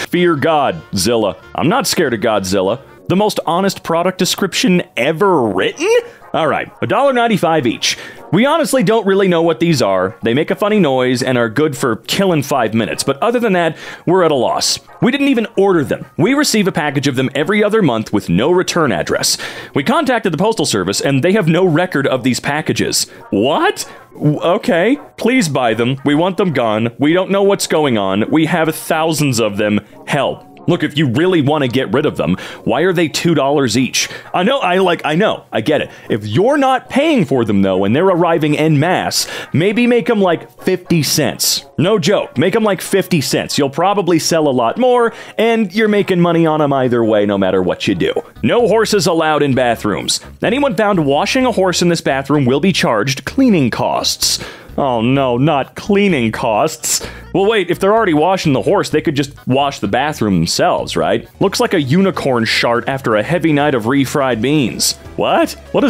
Fear God, Zilla. I'm not scared of Godzilla. The most honest product description ever written? All right, $1.95 each. We honestly don't really know what these are. They make a funny noise and are good for killing 5 minutes, but other than that, we're at a loss. We didn't even order them. We receive a package of them every other month with no return address. We contacted the Postal Service and they have no record of these packages. What? Okay, please buy them. We want them gone. We don't know what's going on. We have thousands of them. Help. Look, if you really want to get rid of them, why are they $2 each? I know, I get it. If you're not paying for them, though, and they're arriving en masse, maybe make them like 50 cents. No joke, make them like 50 cents. You'll probably sell a lot more, and you're making money on them either way, no matter what you do. No horses allowed in bathrooms. Anyone found washing a horse in this bathroom will be charged cleaning costs. Oh no, not cleaning costs. Well wait, if they're already washing the horse, they could just wash the bathroom themselves, right? Looks like a unicorn shart after a heavy night of refried beans. What? What?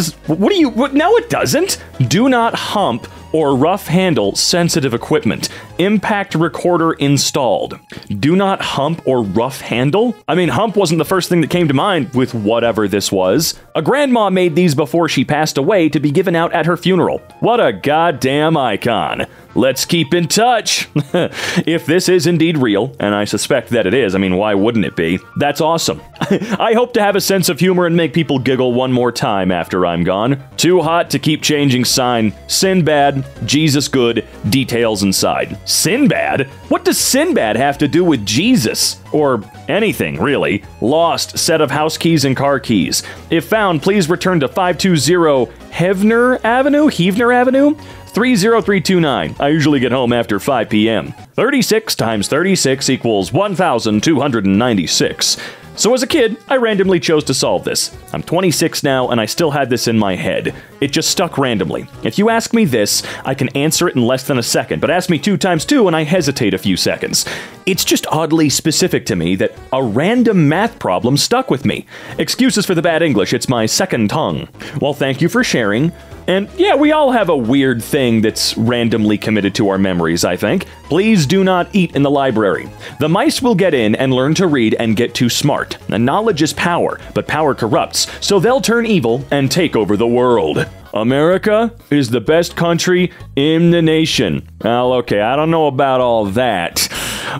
No it doesn't! Do not hump or rough handle sensitive equipment. Impact recorder installed. Do not hump or rough handle? I mean, hump wasn't the first thing that came to mind with whatever this was. A grandma made these before she passed away to be given out at her funeral. What a goddamn icon. Let's keep in touch. If this is indeed real, and I suspect that it is, I mean, why wouldn't it be? That's awesome. I hope to have a sense of humor and make people giggle one more time after I'm gone. Too hot to keep changing sign. Sinbad, Jesus good, details inside. Sinbad? What does Sinbad have to do with Jesus? Or anything, really. Lost set of house keys and car keys. If found, please return to 520 Heavener Avenue? 30329. I usually get home after 5 p.m. 36 times 36 equals 1,296. So as a kid, I randomly chose to solve this. I'm 26 now, and I still had this in my head. It just stuck randomly. If you ask me this, I can answer it in less than a second, but ask me 2 times 2 and I hesitate a few seconds. It's just oddly specific to me that a random math problem stuck with me. Excuses for the bad English, it's my second tongue. Well, thank you for sharing. And yeah, we all have a weird thing that's randomly committed to our memories, I think. Please do not eat in the library. The mice will get in and learn to read and get too smart. And knowledge is power, but power corrupts, so they'll turn evil and take over the world. America is the best country in the nation. Well, okay, I don't know about all that.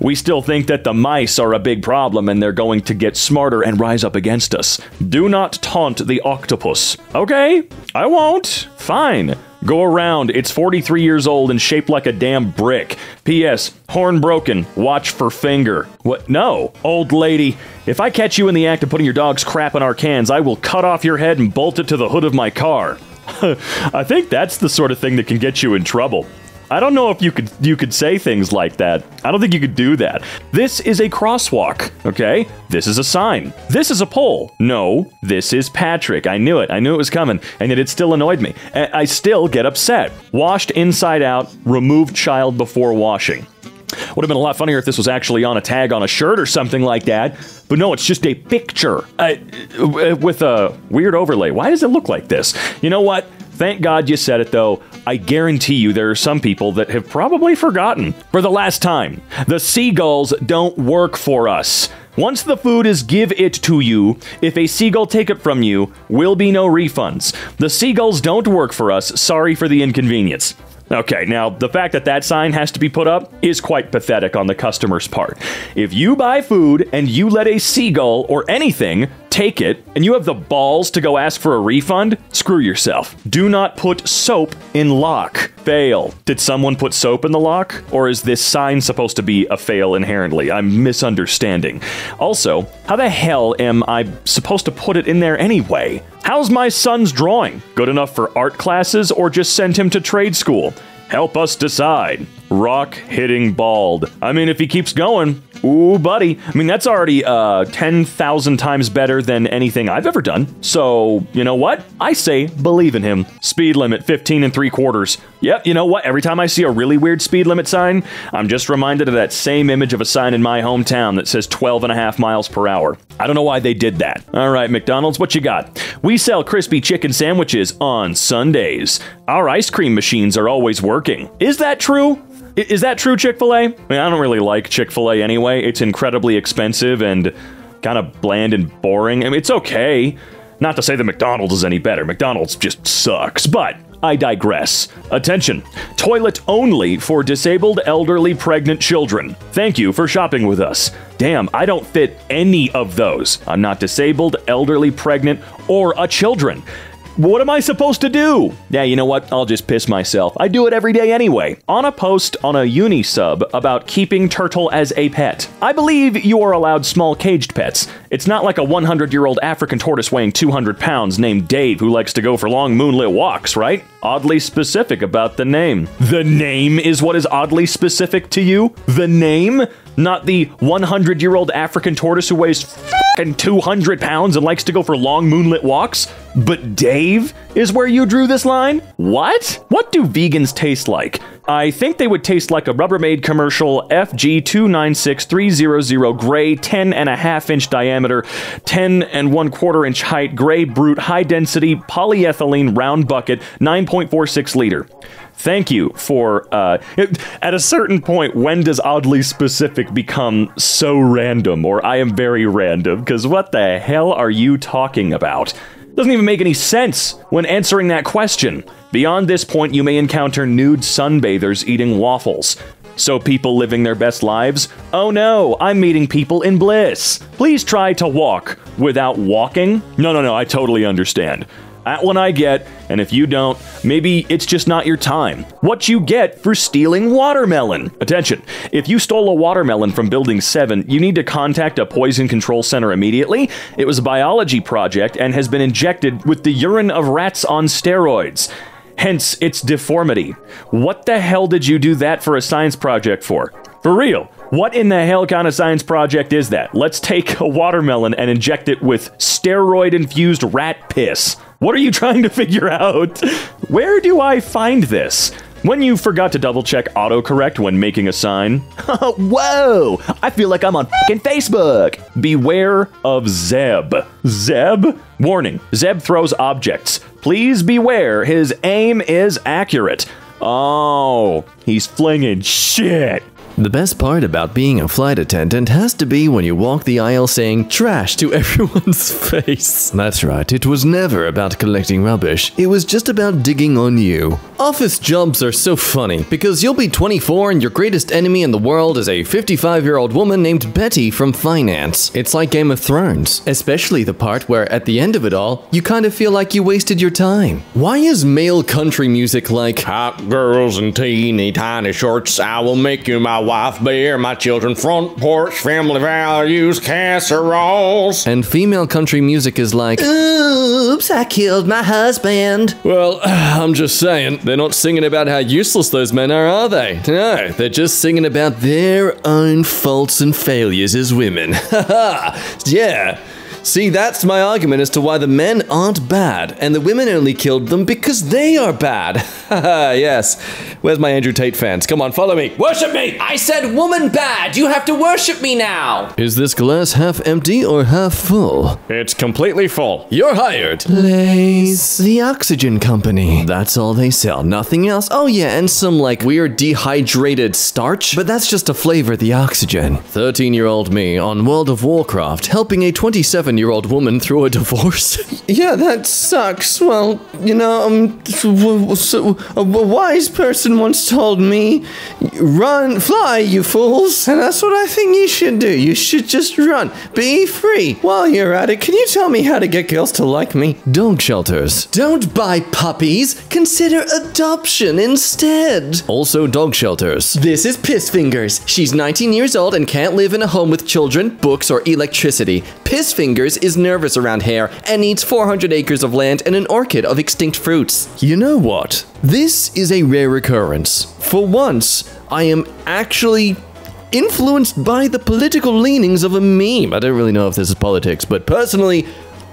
We still think that the mice are a big problem and they're going to get smarter and rise up against us. Do not taunt the octopus. Okay, I won't. Fine. Go around. It's 43 years old and shaped like a damn brick. P.S. Horn broken. Watch for finger. What? No. Old lady, if I catch you in the act of putting your dog's crap in our cans, I will cut off your head and bolt it to the hood of my car. I think that's the sort of thing that can get you in trouble. I don't know if you could say things like that. I don't think you could do that. This is a crosswalk, okay? This is a sign. This is a pole. No, this is Patrick. I knew it. I knew it was coming, and yet it still annoyed me. I still get upset. Washed inside out, removed child before washing. Would have been a lot funnier if this was actually on a tag on a shirt or something like that. But no, it's just a picture with a weird overlay. Why does it look like this? You know what? Thank God you said it, though. I guarantee you there are some people that have probably forgotten. For the last time, the seagulls don't work for us. Once the food is give it to you, if a seagull take it from you, will be no refunds. The seagulls don't work for us. Sorry for the inconvenience. Okay, now, the fact that that sign has to be put up is quite pathetic on the customer's part. If you buy food and you let a seagull or anything take it, and you have the balls to go ask for a refund, screw yourself. Do not put soap in lock. Fail. Did someone put soap in the lock? Or is this sign supposed to be a fail inherently? I'm misunderstanding. Also, how the hell am I supposed to put it in there anyway? How's my son's drawing? Good enough for art classes or just send him to trade school? Help us decide. Rock hitting bald. I mean, if he keeps going, ooh, buddy. I mean, that's already 10,000 times better than anything I've ever done. So, you know what? I say believe in him. Speed limit 15 3/4. Yep, you know what? Every time I see a really weird speed limit sign, I'm just reminded of that same image of a sign in my hometown that says 12.5 miles per hour. I don't know why they did that. All right, McDonald's, what you got? We sell crispy chicken sandwiches on Sundays. Our ice cream machines are always working. Is that true? Is that true, Chick-fil-A? I mean, I don't really like Chick-fil-A anyway. It's incredibly expensive and kind of bland and boring. I mean, it's okay. Not to say that McDonald's is any better. McDonald's just sucks, but I digress. Attention. Toilet only for disabled, elderly, pregnant children. Thank you for shopping with us. Damn, I don't fit any of those. I'm not disabled, elderly, pregnant, or a children. What am I supposed to do? Yeah, you know what? I'll just piss myself. I do it every day anyway. On a post on a uni-sub about keeping turtle as a pet. I believe you are allowed small caged pets. It's not like a 100-year-old African tortoise weighing 200 pounds named Dave who likes to go for long moonlit walks, right? Oddly specific about the name. The name is what is oddly specific to you? The name? Not the 100-year-old African tortoise who weighs f***ing 200 pounds and likes to go for long moonlit walks? But Dave is where you drew this line? What? What do vegans taste like? I think they would taste like a Rubbermaid commercial FG296300 gray 10.5-inch diameter, 10 1/4 inch height, gray brute, high density polyethylene round bucket, 9.46 liter. Thank you for, at a certain point, when does oddly specific become so random, or I am very random? Because what the hell are you talking about? Doesn't even make any sense when answering that question. Beyond this point, you may encounter nude sunbathers eating waffles. So people living their best lives? Oh no, I'm meeting people in bliss. Please try to walk without walking. No, I totally understand. That one I get, and if you don't, maybe it's just not your time. What you get for stealing watermelon. Attention, if you stole a watermelon from Building 7, you need to contact a poison control center immediately. It was a biology project and has been injected with the urine of rats on steroids. Hence its deformity. What the hell did you do that for a science project for? For real. What in the hell kind of science project is that? Let's take a watermelon and inject it with steroid-infused rat piss. What are you trying to figure out? Where do I find this? When you forgot to double-check autocorrect when making a sign. Whoa! I feel like I'm on fucking Facebook! Beware of Zeb. Zeb? Warning. Zeb throws objects. Please beware, his aim is accurate. Oh, he's flinging shit. The best part about being a flight attendant has to be when you walk the aisle saying trash to everyone's face. That's right, it was never about collecting rubbish, it was just about digging on you. Office jobs are so funny because you'll be 24 and your greatest enemy in the world is a 55-year-old woman named Betty from finance. It's like Game of Thrones, especially the part where at the end of it all, you kind of feel like you wasted your time. Why is male country music like hot girls and teeny tiny shorts, I will make you my wife, bear my children, front porch, family values, casseroles, and female country music is like, oops, I killed my husband? Well, I'm just saying, they're not singing about how useless those men are they? No, they're just singing about their own faults and failures as women. Haha, yeah. See, that's my argument as to why the men aren't bad, and the women only killed them because they are bad. Haha, yes. Where's my Andrew Tate fans? Come on, follow me. Worship me! I said woman bad! You have to worship me now! Is this glass half empty or half full? It's completely full. You're hired. Lace. The Oxygen Company. That's all they sell, nothing else. Oh yeah, and some like weird dehydrated starch, but that's just to flavor the oxygen. 13-year-old me on World of Warcraft helping a 27-year-old woman through a divorce. Yeah, that sucks. Well, you know, a wise person once told me, run, fly, you fools. And that's what I think you should do. You should just run. Be free. While you're at it, can you tell me how to get girls to like me? Dog shelters. Don't buy puppies. Consider adoption instead. Also dog shelters. This is Piss Fingers. She's 19 years old and can't live in a home with children, books, or electricity. Piss Fingers is nervous around hair and needs 400 acres of land and an orchid of extinct fruits. You know what? This is a rare occurrence. For once, I am actually influenced by the political leanings of a meme. I don't really know if this is politics, but personally,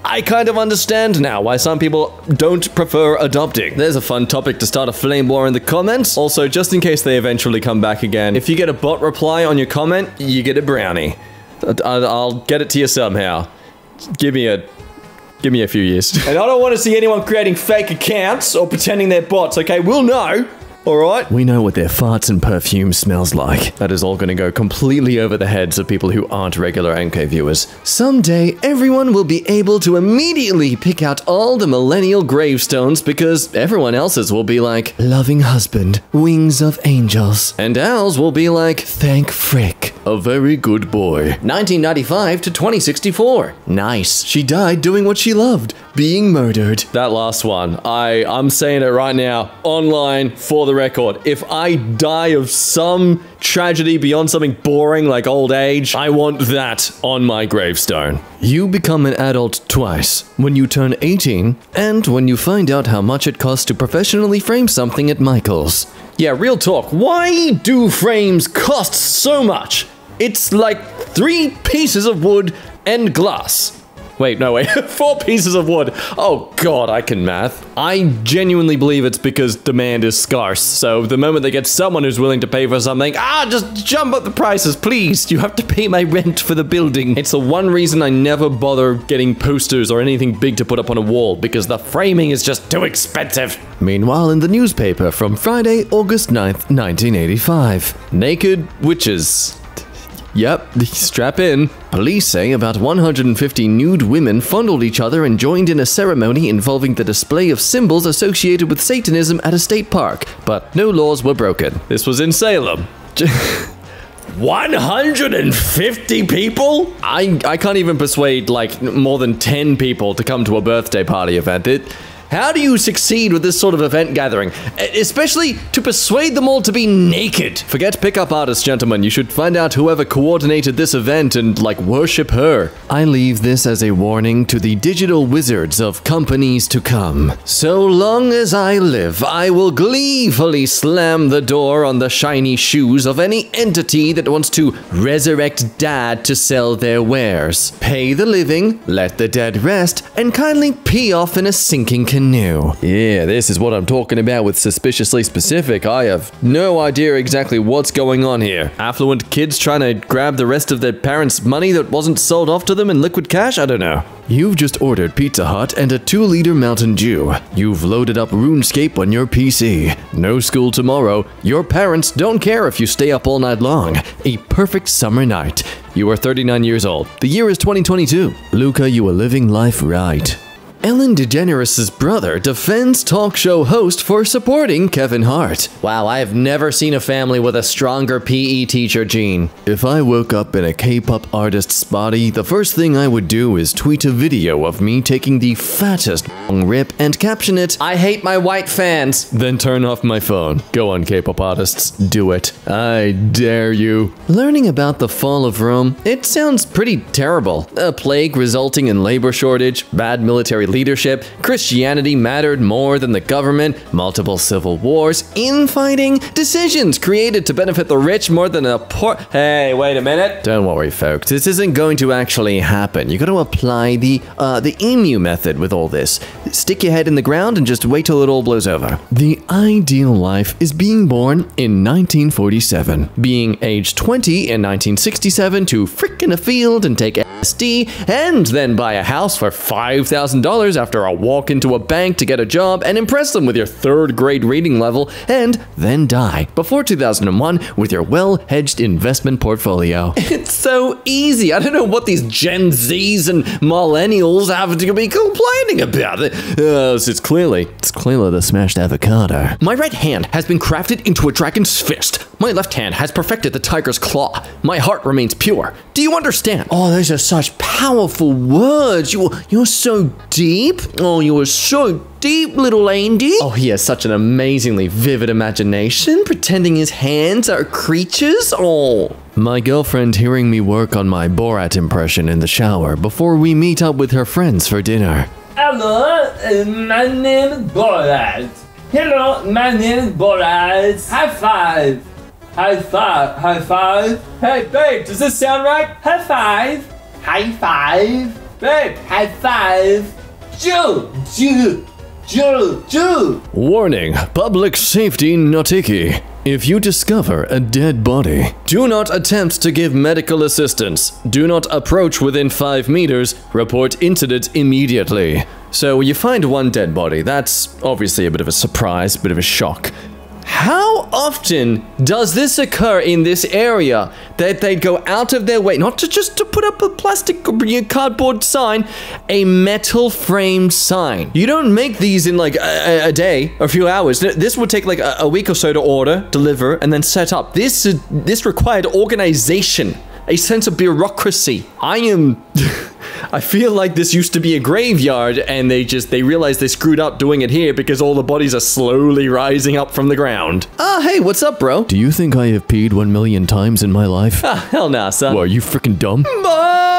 I kind of understand now why some people don't prefer adopting. There's a fun topic to start a flame war in the comments. Also, just in case they eventually come back again, if you get a bot reply on your comment, you get a brownie. I'll get it to you somehow. Give me a few years. And I don't want to see anyone creating fake accounts or pretending they're bots, okay? We'll know. Alright? We know what their farts and perfume smells like. That is all gonna go completely over the heads of people who aren't regular EmKay viewers. Someday, everyone will be able to immediately pick out all the millennial gravestones because everyone else's will be like, loving husband, wings of angels. And ours will be like, thank frick, a very good boy. 1995 to 2064. Nice. She died doing what she loved, being murdered. That last one, I'm saying it right now, online, for the record. If I die of some tragedy beyond something boring like old age, I want that on my gravestone. You become an adult twice, when you turn 18, and when you find out how much it costs to professionally frame something at Michael's. Yeah, real talk, why do frames cost so much? It's like 3 pieces of wood and glass. Wait, no, wait, 4 pieces of wood. Oh god, I can math. I genuinely believe it's because demand is scarce, so the moment they get someone who's willing to pay for something, just jump up the prices, please. You have to pay my rent for the building. It's the one reason I never bother getting posters or anything big to put up on a wall, because the framing is just too expensive. Meanwhile, in the newspaper from Friday, August 9th, 1985. Naked witches. Yep, strap in. Police say about 150 nude women fondled each other and joined in a ceremony involving the display of symbols associated with Satanism at a state park, but no laws were broken. This was in Salem. 150 people? I can't even persuade like more than 10 people to come to a birthday party event. How do you succeed with this sort of event gathering? Especially to persuade them all to be naked. Forget pickup artists, gentlemen. You should find out whoever coordinated this event and, like, worship her. I leave this as a warning to the digital wizards of companies to come. So long as I live, I will gleefully slam the door on the shiny shoes of any entity that wants to resurrect Dad to sell their wares. Pay the living, let the dead rest, and kindly pee off in a sinking canoe. Yeah, this is what I'm talking about with Suspiciously Specific. I have no idea exactly what's going on here. Affluent kids trying to grab the rest of their parents' money that wasn't sold off to them in liquid cash? I don't know. You've just ordered Pizza Hut and a 2-liter Mountain Dew. You've loaded up RuneScape on your PC. No school tomorrow. Your parents don't care if you stay up all night long. A perfect summer night. You are 39 years old. The year is 2022. Luca, you are living life right. Ellen DeGeneres' brother defends talk show host for supporting Kevin Hart. Wow, I have never seen a family with a stronger PE teacher gene. If I woke up in a K-pop artist's body, the first thing I would do is tweet a video of me taking the fattest rip and caption it, "I hate my white fans." Then turn off my phone. Go on, K-pop artists. Do it. I dare you. Learning about the fall of Rome, it sounds pretty terrible. A plague resulting in labor shortage, bad military leadership, Christianity mattered more than the government, multiple civil wars, infighting, decisions created to benefit the rich more than the poor. Hey, wait a minute. Don't worry, folks. This isn't going to actually happen. You got to apply the emu method with all this. Stick your head in the ground and just wait till it all blows over. The ideal life is being born in 1947, being age 20 in 1967 to frick in a field and take LSD, and then buy a house for $5,000 after a walk into a bank to get a job and impress them with your 3rd grade reading level, and then die before 2001 with your well-hedged investment portfolio. It's so easy. I don't know what these Gen Zs and millennials have to be complaining about. It's clearly the smashed avocado. My right hand has been crafted into a dragon's fist. My left hand has perfected the tiger's claw. My heart remains pure. Do you understand? Oh, those are such powerful words. You're so deep. Oh, you are so deep, little Andy. Oh, he has such an amazingly vivid imagination, pretending his hands are creatures. Oh. My girlfriend hearing me work on my Borat impression in the shower before we meet up with her friends for dinner. Hello, my name is Borat. Hello, my name is Borat. High five. High five. High five. Hey, babe, does this sound right? High five. High five. Babe, high five. Choo, choo, choo, choo. Warning, public safety notiki. If you discover a dead body, do not attempt to give medical assistance. Do not approach within 5 meters. Report incident immediately. So you find one dead body. That's obviously a bit of a surprise, a bit of a shock. How often does this occur in this area that they go out of their way, not to just to put up a plastic cardboard sign, a metal framed sign? You don't make these in like a day or a few hours. This would take like a week or so to order, deliver, and then set up. This required organization, a sense of bureaucracy. I feel like this used to be a graveyard and they realized they screwed up doing it here because all the bodies are slowly rising up from the ground. Hey, what's up, bro? Do you think I have peed 1 million times in my life? Hell nah, son. What, are you freaking dumb? Bye!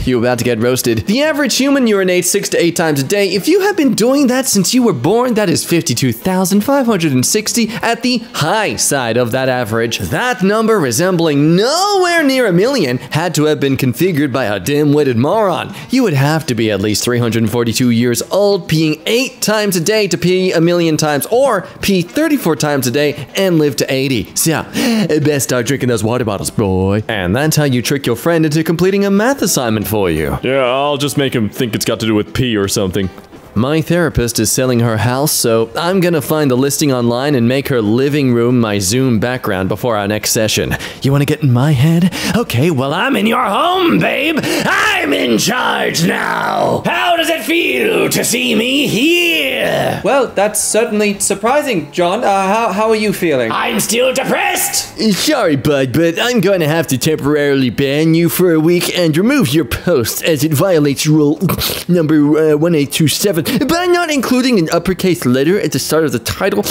You about to get roasted. The average human urinates 6 to 8 times a day. If you have been doing that since you were born, that is 52,560 at the high side of that average. That number, resembling nowhere near 1 million, had to have been configured by a dim-witted moron. You would have to be at least 342 years old, peeing 8 times a day to pee 1 million times, or pee 34 times a day and live to 80. So yeah, best start drinking those water bottles, boy. And that's how you trick your friend into completing a math assignment for you. Yeah, I'll just make him think it's got to do with pee or something. My therapist is selling her house, so I'm gonna find the listing online and make her living room my Zoom background before our next session. You wanna get in my head? Okay, well, I'm in your home, babe. I'm in charge now. How does it feel to see me here? Well, that's certainly surprising, John. How are you feeling? I'm still depressed! Sorry, bud, but I'm going to have to temporarily ban you for a week and remove your post as it violates rule number 1827 by not including an uppercase letter at the start of the title.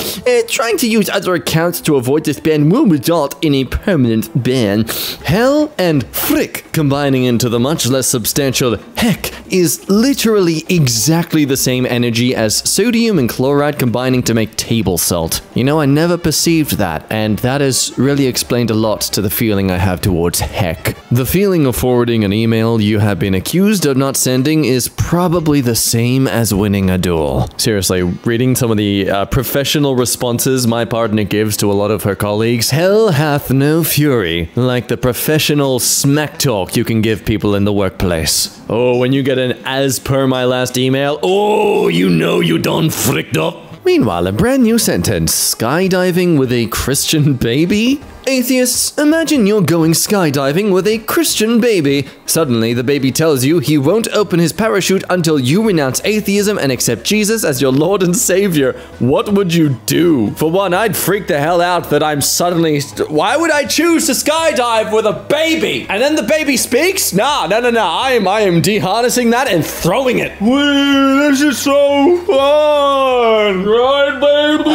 Trying to use other accounts to avoid this ban will result in a permanent ban. Hell and frick combining into the much less substantial heck is literally exactly the same energy as sodium and chloride combining to make table salt. You know, I never perceived that, and that has really explained a lot to the feeling I have towards heck. The feeling of forwarding an email you have been accused of not sending is probably the same as winning a duel. Seriously, reading some of the professional responses my partner gives to a lot of her colleagues, hell hath no fury like the professional smack talk you can give people in the workplace. Oh, when you get an as per my last email, oh, you know you done fricked up. Meanwhile, a brand new sentence, skydiving with a Christian baby? Atheists, imagine you're going skydiving with a Christian baby. Suddenly, the baby tells you he won't open his parachute until you renounce atheism and accept Jesus as your Lord and Savior. What would you do? For one, I'd freak the hell out that I'm suddenly... Why would I choose to skydive with a baby? And then the baby speaks? Nah, no. I am de-harnessing that and throwing it. This is so fun. Right, baby?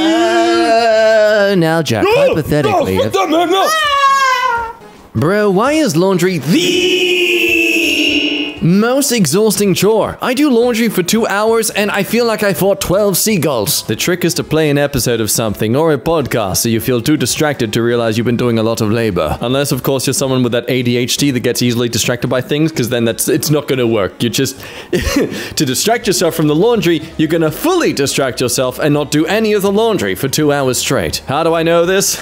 Now, Jack, hypothetically... No. Bro, why is laundry the most exhausting chore? I do laundry for 2 hours and I feel like I fought 12 seagulls. The trick is to play an episode of something or a podcast so you feel too distracted to realize you've been doing a lot of labor. Unless, of course, you're someone with that ADHD that gets easily distracted by things, because then it's not going to work. You just... to distract yourself from the laundry, you're going to fully distract yourself and not do any of the laundry for 2 hours straight. How do I know this?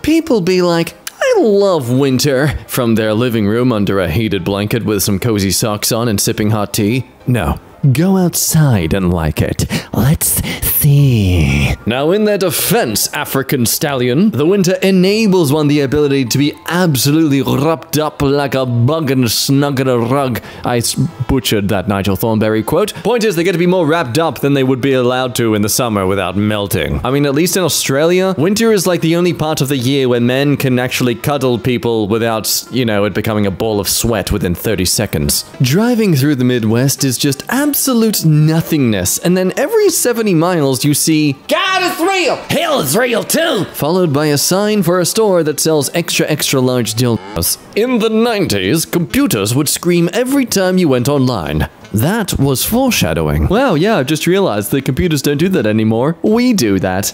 People be like, I love winter, from their living room under a heated blanket with some cozy socks on and sipping hot tea. No. Go outside and like it. Let's see. Now, in their defense, African stallion, the winter enables one the ability to be absolutely wrapped up like a bug and snug in a rug. I butchered that Nigel Thornberry quote. Point is, they get to be more wrapped up than they would be allowed to in the summer without melting. I mean, at least in Australia, winter is like the only part of the year where men can actually cuddle people without, you know, it becoming a ball of sweat within 30 seconds. Driving through the Midwest is just absolute nothingness, and then every 70 miles you see, God is real! Hell is real too! Followed by a sign for a store that sells extra large dildos. In the 90s, computers would scream every time you went online. That was foreshadowing. Wow, yeah, I've just realized that computers don't do that anymore. We do that.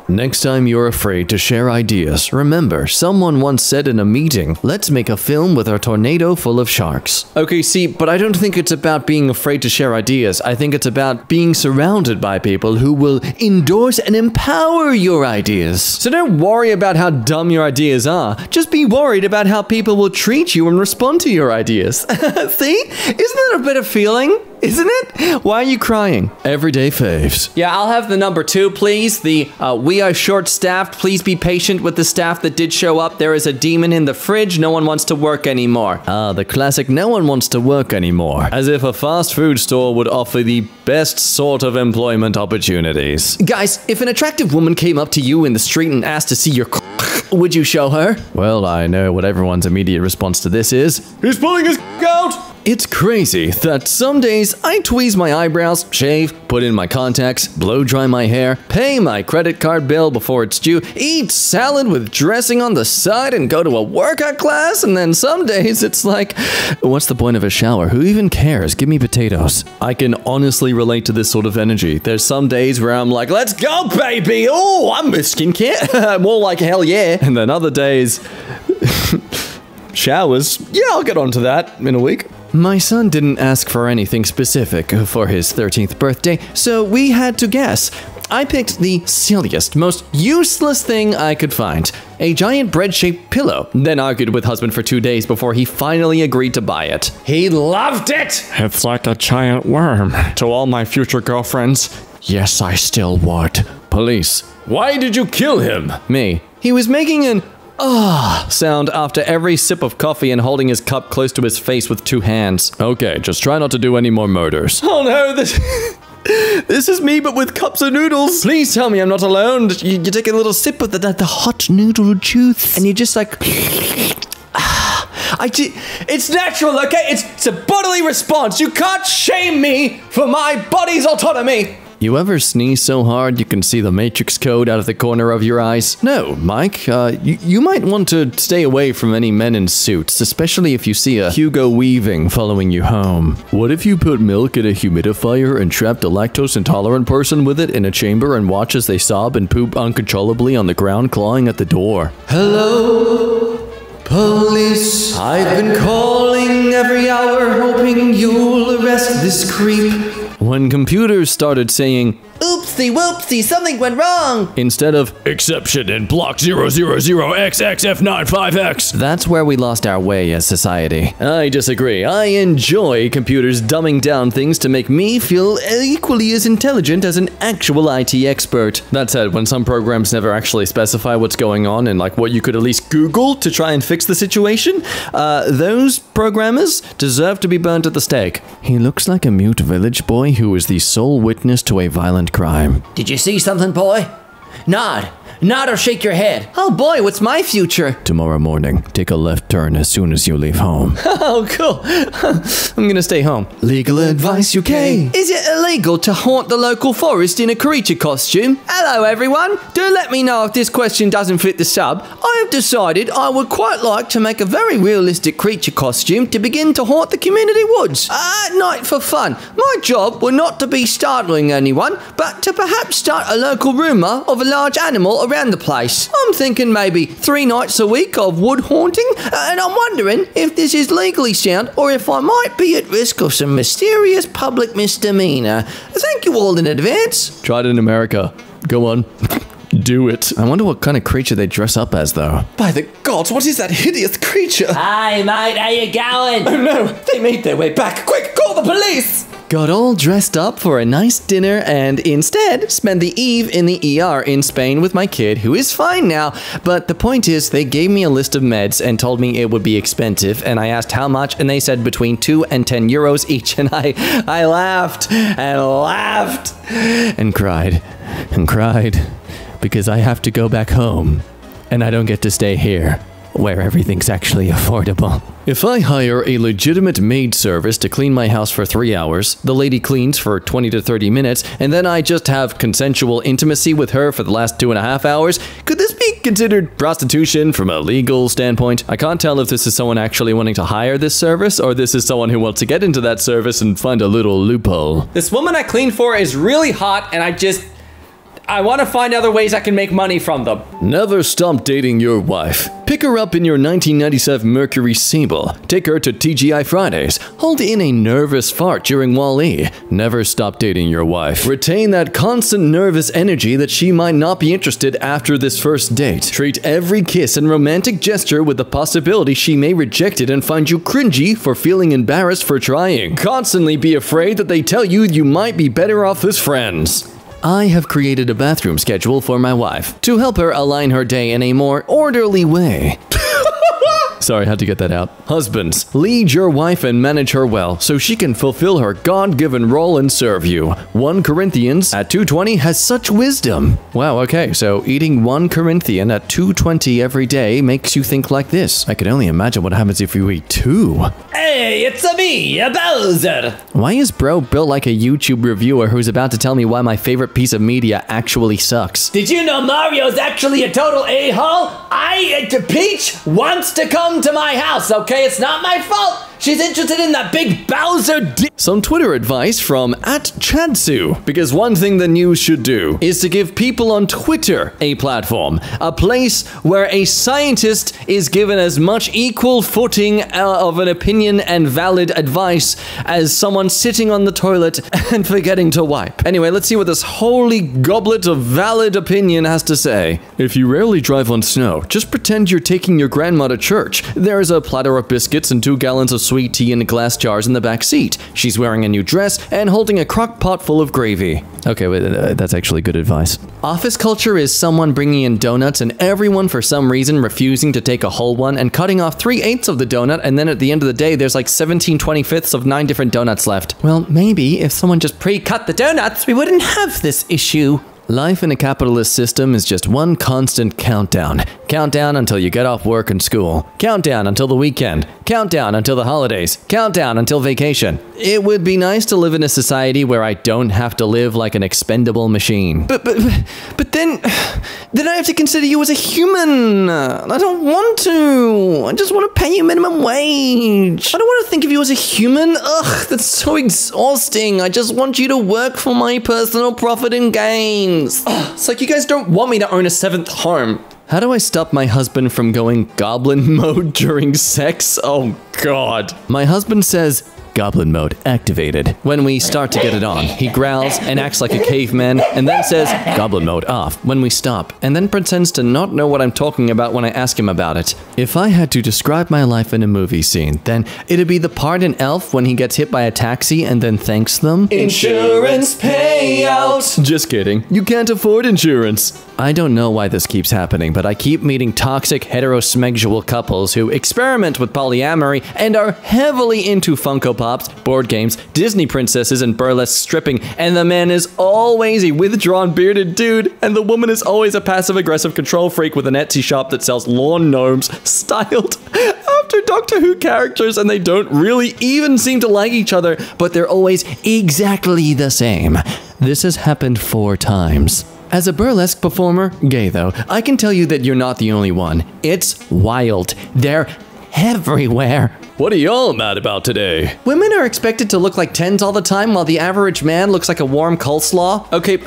Next time you're afraid to share ideas, remember, someone once said in a meeting, let's make a film with a tornado full of sharks. Okay, see, but I don't think it's about being afraid to share ideas. I think it's about being surrounded by people who will endorse and empower your ideas. So don't worry about how dumb your ideas are. Just be worried about how people will treat you and respond to your ideas. See? Isn't that a better feeling? Isn't it? Why are you crying? Everyday faves. Yeah, I'll have the number 2, please. The, we are short-staffed. Please be patient with the staff that did show up. There is a demon in the fridge. No one wants to work anymore. Ah, the classic no one wants to work anymore. As if a fast food store would offer the best sort of employment opportunities. Guys, if an attractive woman came up to you in the street and asked to see your would you show her? Well, I know what everyone's immediate response to this is. He's pulling his out! It's crazy that some days I tweeze my eyebrows, shave, put in my contacts, blow dry my hair, pay my credit card bill before it's due, eat salad with dressing on the side, and go to a workout class, and then some days it's like, what's the point of a shower? Who even cares? Give me potatoes. I can honestly relate to this sort of energy. There's some days where I'm like, let's go, baby! Oh, I'm with skincare. More like hell yeah. And then other days... showers. Yeah, I'll get onto that in a week. My son didn't ask for anything specific for his 13th birthday, so we had to guess. I picked the silliest, most useless thing I could find. A giant bread-shaped pillow, then argued with husband for 2 days before he finally agreed to buy it. He loved it! It's like a giant worm. To all my future girlfriends, yes, I still would. Police. Why did you kill him? Me. He was making an sound after every sip of coffee and holding his cup close to his face with 2 hands. Okay, just try not to do any more murders. Oh no, this is me, but with cups of noodles. Please tell me I'm not alone. You take a little sip of the hot noodle juice, and you just like... It's natural, okay? It's a bodily response. You can't shame me for my body's autonomy. You ever sneeze so hard you can see the Matrix code out of the corner of your eyes? No, Mike, you might want to stay away from any men in suits, especially if you see a Hugo Weaving following you home. What if you put milk in a humidifier and trapped a lactose-intolerant person with it in a chamber and watch as they sob and poop uncontrollably on the ground, clawing at the door? Hello, police. I've been calling every hour, hoping you'll arrest this creep. When computers started saying, Oopsie whoopsie, something went wrong, instead of exception in block 000XXF95X, that's where we lost our way as society. I disagree. I enjoy computers dumbing down things to make me feel equally as intelligent as an actual IT expert. That said, when some programs never actually specify what's going on and like what you could at least Google to try and fix the situation, those programmers deserve to be burnt at the stake. He looks like a mute village boy who is the sole witness to a violent crime. Did you see something, boy? Nod or shake your head. Oh boy, what's my future? Tomorrow morning, take a left turn as soon as you leave home. Oh, cool. I'm gonna stay home. Legal Advice UK. Is it illegal to haunt the local forest in a creature costume? Hello, everyone. Do let me know if this question doesn't fit the sub. I have decided I would quite like to make a very realistic creature costume to begin to haunt the community woods at night for fun. My job will not to be startling anyone, but to perhaps start a local rumour of a large animal around the place. I'm thinking maybe 3 nights a week of wood haunting, and I'm wondering if this is legally sound or if I might be at risk of some mysterious public misdemeanor. Thank you all in advance. Tried it in America. Go on. Do it. I wonder what kind of creature they dress up as, though. By the gods, what is that hideous creature? Hi, mate, how you going? Oh no, they made their way back. Quick, call the police! Got all dressed up for a nice dinner and instead spent the eve in the ER in Spain with my kid, who is fine now. But the point is, they gave me a list of meds and told me it would be expensive, and I asked how much, and they said between 2 and 10 euros each, and I laughed and laughed and cried because I have to go back home and I don't get to stay here where everything's actually affordable. If I hire a legitimate maid service to clean my house for 3 hours, the lady cleans for 20 to 30 minutes, and then I just have consensual intimacy with her for the last 2.5 hours, could this be considered prostitution from a legal standpoint? I can't tell if this is someone actually wanting to hire this service, or this is someone who wants to get into that service and find a little loophole. This woman I clean for is really hot, and I want to find other ways I can make money from them. Never stop dating your wife. Pick her up in your 1997 Mercury Sable. Take her to TGI Fridays. Hold in a nervous fart during Wall-E. Never stop dating your wife. Retain that constant nervous energy that she might not be interested after this first date. Treat every kiss and romantic gesture with the possibility she may reject it and find you cringy for feeling embarrassed for trying. Constantly be afraid that they tell you you might be better off as friends. I have created a bathroom schedule for my wife to help her align her day in a more orderly way. Sorry, had to get that out. Husbands, lead your wife and manage her well so she can fulfill her God-given role and serve you. 1 Corinthians at 2:20 has such wisdom. Wow, okay, so eating 1 Corinthian at 2:20 every day makes you think like this. I can only imagine what happens if you eat 2. Hey, it's me, Bowser. Why is bro built like a YouTube reviewer who's about to tell me why my favorite piece of media actually sucks? Did you know Mario's actually a total a-hole? Peach wants to come to my house, okay? It's not my fault. She's interested in that big Bowser Some Twitter advice from @Chadsu, because one thing the news should do is to give people on Twitter a platform, a place where a scientist is given as much equal footing of an opinion and valid advice as someone sitting on the toilet and forgetting to wipe. Anyway, let's see what this holy goblet of valid opinion has to say. If you rarely drive on snow, just pretend you're taking your grandma to church. There's a platter of biscuits and 2 gallons of sweet tea in glass jars in the back seat. She's wearing a new dress and holding a crock pot full of gravy. Okay, wait, that's actually good advice. Office culture is someone bringing in donuts and everyone for some reason refusing to take a whole one and cutting off 3/8 of the donut, and then at the end of the day there's like 17/25 of 9 different donuts left. Well, maybe if someone just pre-cut the donuts, we wouldn't have this issue. Life in a capitalist system is just one constant countdown. Countdown until you get off work and school. Countdown until the weekend. Countdown until the holidays. Countdown until vacation. It would be nice to live in a society where I don't have to live like an expendable machine. But then I have to consider you as a human. I don't want to. I just want to pay you minimum wage. I don't want to think of you as a human. Ugh, that's so exhausting. I just want you to work for my personal profit and gain. It's like you guys don't want me to own a 7th home. How do I stop my husband from going goblin mode during sex? Oh God. My husband says, goblin mode activated. When we start to get it on, he growls and acts like a caveman and then says, goblin mode off when we stop, and then pretends to not know what I'm talking about when I ask him about it. If I had to describe my life in a movie scene, then it'd be the part in Elf when he gets hit by a taxi and then thanks them. Insurance payout! Just kidding. You can't afford insurance. I don't know why this keeps happening, but I keep meeting toxic heterosexual couples who experiment with polyamory and are heavily into Funko Pops, board games, Disney princesses, and burlesque stripping, and the man is always a withdrawn bearded dude, and the woman is always a passive-aggressive control freak with an Etsy shop that sells lawn gnomes styled after Doctor Who characters, and they don't really even seem to like each other, but they're always exactly the same. This has happened 4 times. As a burlesque performer, gay though, I can tell you that you're not the only one. It's wild. They're everywhere. What are y'all mad about today? Women are expected to look like 10s all the time while the average man looks like a warm coleslaw. Okay,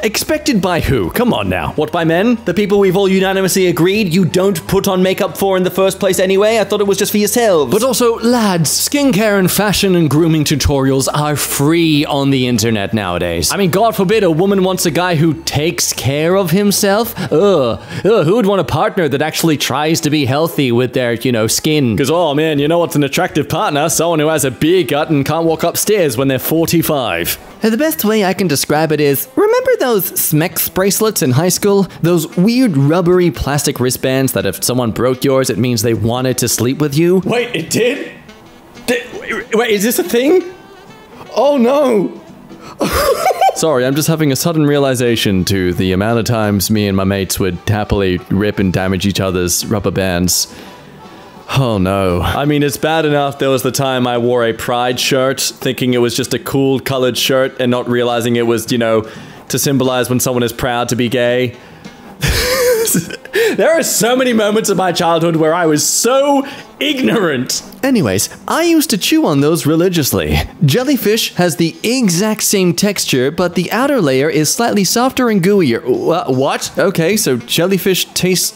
expected by who? Come on now. What, by men? The people we've all unanimously agreed you don't put on makeup for in the first place anyway? I thought it was just for yourselves. But also, lads, skincare and fashion and grooming tutorials are free on the internet nowadays. I mean, God forbid a woman wants a guy who takes care of himself. Ugh, who would want a partner that actually tries to be healthy with their, skin? Because, oh man, you know what's an attractive partner? Someone who has a beer gut and can't walk upstairs when they're 45. The best way I can describe it is, remember those Smex bracelets in high school? Those weird rubbery plastic wristbands that if someone broke yours, it means they wanted to sleep with you? Wait, it did? Wait, is this a thing? Oh no! Sorry, I'm just having a sudden realization to the amount of times me and my mates would happily rip and damage each other's rubber bands. Oh no. I mean, it's bad enough there was the time I wore a pride shirt, thinking it was just a cool colored shirt and not realizing it was, to symbolize when someone is proud to be gay. There are so many moments of my childhood where I was so ignorant. Anyways, I used to chew on those religiously. Jellyfish has the exact same texture, but the outer layer is slightly softer and gooier. What? Okay, so jellyfish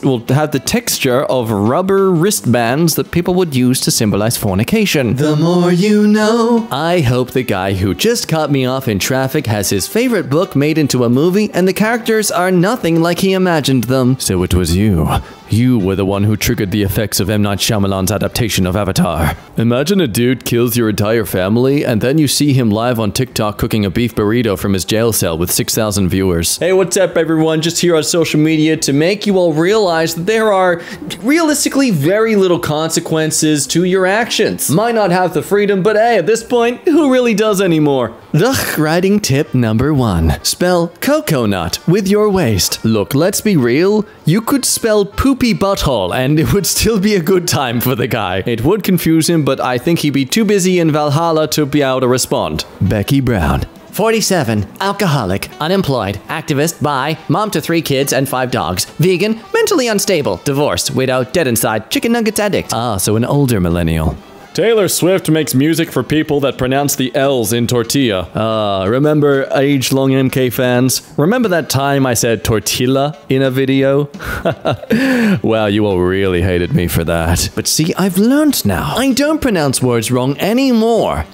will have the texture of rubber wristbands that people would use to symbolize fornication. The more you know. I hope the guy who just cut me off in traffic has his favorite book made into a movie and the characters are nothing like he imagined them. So it was you. You were the one who triggered the effects of M. Night Shyamalan's adaptation of Avatar. Imagine a dude kills your entire family, and then you see him live on TikTok cooking a beef burrito from his jail cell with 6,000 viewers. Hey, what's up everyone? Just here on social media to make you all realize that there are realistically very little consequences to your actions. Might not have the freedom, but hey, at this point, who really does anymore? Ugh, writing tip number 1. Spell coconut with your waist. Look, let's be real. You could spell poopy butthole and it would still be a good time for the guy. It would confuse him, but I think he'd be too busy in Valhalla to be able to respond. Becky Brown. 47, alcoholic, unemployed, activist, bi, mom to 3 kids and 5 dogs, vegan, mentally unstable, divorced, widow, dead inside, chicken nuggets addict. Ah, so an older millennial. Taylor Swift makes music for people that pronounce the L's in tortilla. Remember age-long EmKay fans? Remember that time I said tortilla in a video? Wow, you all really hated me for that. But see, I've learned now. I don't pronounce words wrong anymore.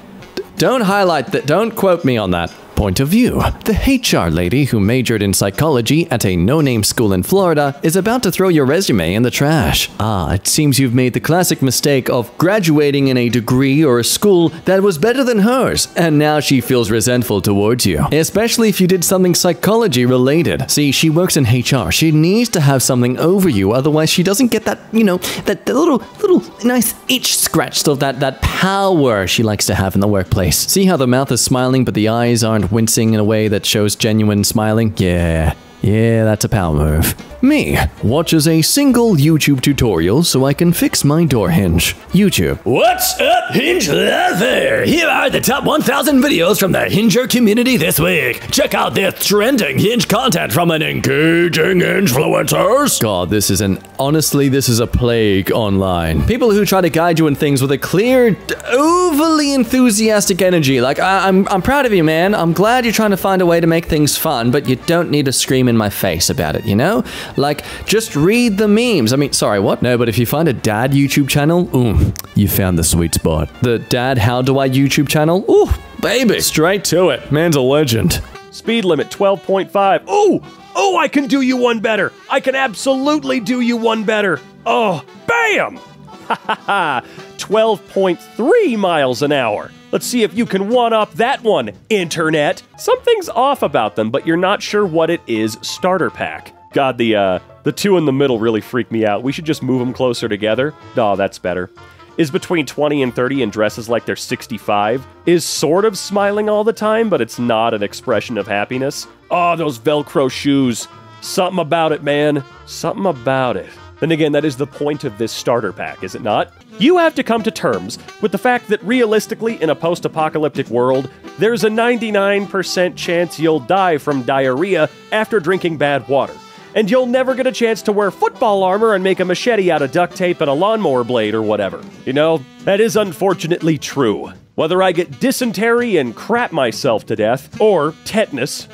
Don't highlight that. Don't quote me on that. point of view. The HR lady who majored in psychology at a no-name school in Florida is about to throw your resume in the trash. Ah, it seems you've made the classic mistake of graduating in a degree or a school that was better than hers, and now she feels resentful towards you, especially if you did something psychology related. See, she works in HR. She needs to have something over you, otherwise she doesn't get that, you know, that little nice itch scratched of that power she likes to have in the workplace. See how the mouth is smiling but the eyes aren't wincing in a way that shows genuine smiling? Yeah, that's a power move. Me watches a single YouTube tutorial so I can fix my door hinge. YouTube. What's up, Hinge Lover? Here are the top 1,000 videos from the Hinger community this week. Check out this trending Hinge content from an engaging influencers. God, honestly, this is a plague online. People who try to guide you in things with a clear, overly enthusiastic energy. Like, I'm proud of you, man. I'm glad you're trying to find a way to make things fun, but you don't need to scream in my face about it, you know? Like, just read the memes. I mean, sorry, what? No, but if you find a dad YouTube channel, you found the sweet spot. The Dad How Do I YouTube channel? Ooh, baby. Straight to it. Man's a legend. Speed limit 12.5. Oh, I can do you one better. I can absolutely do you one better. Oh, bam! Ha ha ha. 12.3 miles an hour. Let's see if you can one-up that one, internet. Something's off about them, but you're not sure what it is. Starter pack. God, the two in the middle really freak me out. We should just move them closer together. Oh, that's better. Is between 20 and 30 and dresses like they're 65. Is sort of smiling all the time, but it's not an expression of happiness. Oh, those Velcro shoes. Something about it, man. Something about it. Then again, that is the point of this starter pack, is it not? You have to come to terms with the fact that realistically, in a post-apocalyptic world, there's a 99% chance you'll die from diarrhea after drinking bad water. And you'll never get a chance to wear football armor and make a machete out of duct tape and a lawnmower blade or whatever. You know, that is unfortunately true. Whether I get dysentery and crap myself to death, or tetanus,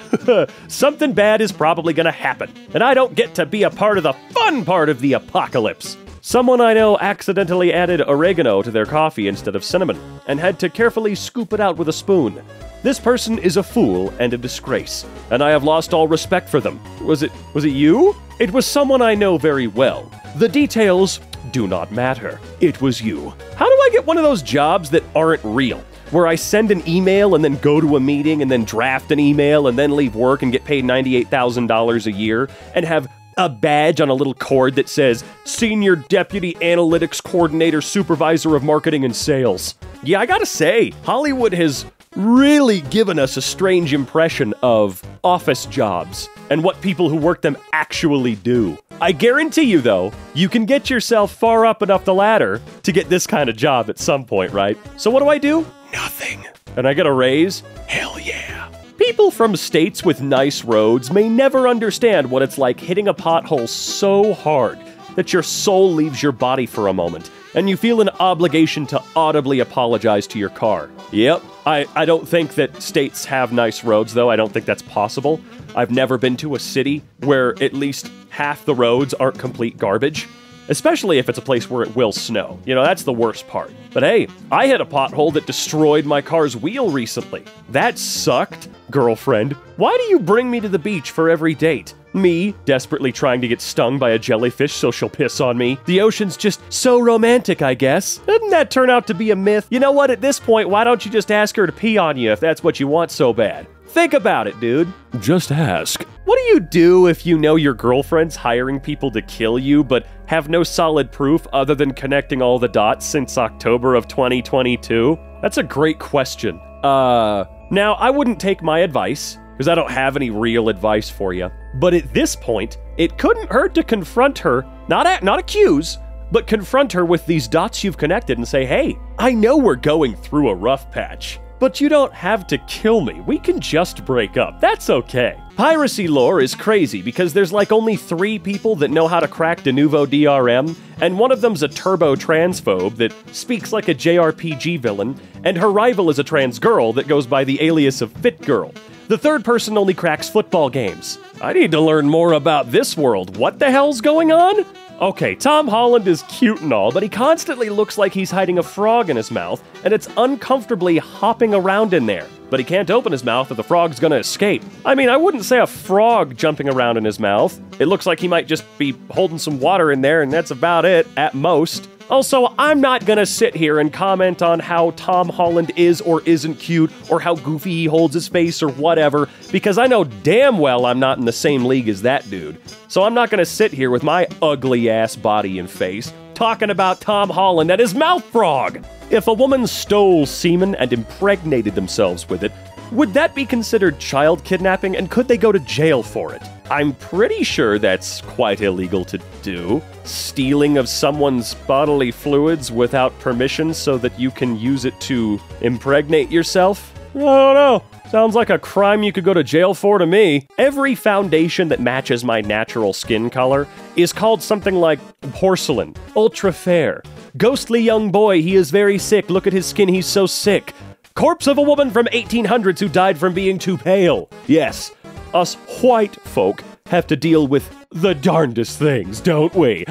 something bad is probably gonna happen. And I don't get to be a part of the fun part of the apocalypse. Someone I know accidentally added oregano to their coffee instead of cinnamon, and had to carefully scoop it out with a spoon. This person is a fool and a disgrace, and I have lost all respect for them. Was it you? It was someone I know very well. The details do not matter. It was you. How do I get one of those jobs that aren't real? Where I send an email and then go to a meeting and then draft an email and then leave work and get paid $98,000 a year and have a badge on a little cord that says Senior Deputy Analytics Coordinator Supervisor of Marketing and Sales. Yeah, I gotta say, Hollywood has really given us a strange impression of office jobs and what people who work them actually do. I guarantee you, though, you can get yourself far up enough the ladder to get this kind of job at some point, right? So what do? Nothing. And I get a raise? Hell yeah. People from states with nice roads may never understand what it's like hitting a pothole so hard that your soul leaves your body for a moment, and you feel an obligation to audibly apologize to your car. Yep, I don't think that states have nice roads, though. I don't think that's possible. I've never been to a city where at least half the roads aren't complete garbage, especially if it's a place where it will snow. You know, that's the worst part. But hey, I hit a pothole that destroyed my car's wheel recently. That sucked. Girlfriend, why do you bring me to the beach for every date? Me, desperately trying to get stung by a jellyfish so she'll piss on me. The ocean's just so romantic, I guess. Doesn't that turn out to be a myth? You know what, at this point, why don't you just ask her to pee on you if that's what you want so bad? Think about it, dude. Just ask. What do you do if you know your girlfriend's hiring people to kill you, but have no solid proof other than connecting all the dots since October of 2022? That's a great question. Now, I wouldn't take my advice, because I don't have any real advice for you. But at this point, it couldn't hurt to confront her, not accuse, but confront her with these dots you've connected and say, hey, I know we're going through a rough patch, but you don't have to kill me. We can just break up. That's okay. Piracy lore is crazy because there's like only 3 people that know how to crack Denuvo DRM, and one of them's a turbo transphobe that speaks like a JRPG villain, and her rival is a trans girl that goes by the alias of Fit Girl. The third person only cracks football games. I need to learn more about this world. What the hell's going on? Okay, Tom Holland is cute and all, but he constantly looks like he's hiding a frog in his mouth, and it's uncomfortably hopping around in there. but he can't open his mouth or the frog's gonna escape. I mean, I wouldn't say a frog jumping around in his mouth. It looks like he might just be holding some water in there, and that's about it, at most. Also, I'm not gonna sit here and comment on how Tom Holland is or isn't cute, or how goofy he holds his face or whatever, because I know damn well I'm not in the same league as that dude. So I'm not gonna sit here with my ugly-ass body and face talking about Tom Holland and his mouth frog. If a woman stole semen and impregnated themselves with it, would that be considered child kidnapping, and could they go to jail for it? I'm pretty sure that's quite illegal to do. Stealing of someone's bodily fluids without permission so that you can use it to impregnate yourself? I don't know. Sounds like a crime you could go to jail for to me. Every foundation that matches my natural skin color is called something like porcelain, ultra fair, ghostly young boy, he is very sick, look at his skin, he's so sick. Corpse of a woman from 1800s who died from being too pale. Yes, us white folk have to deal with the darndest things, don't we?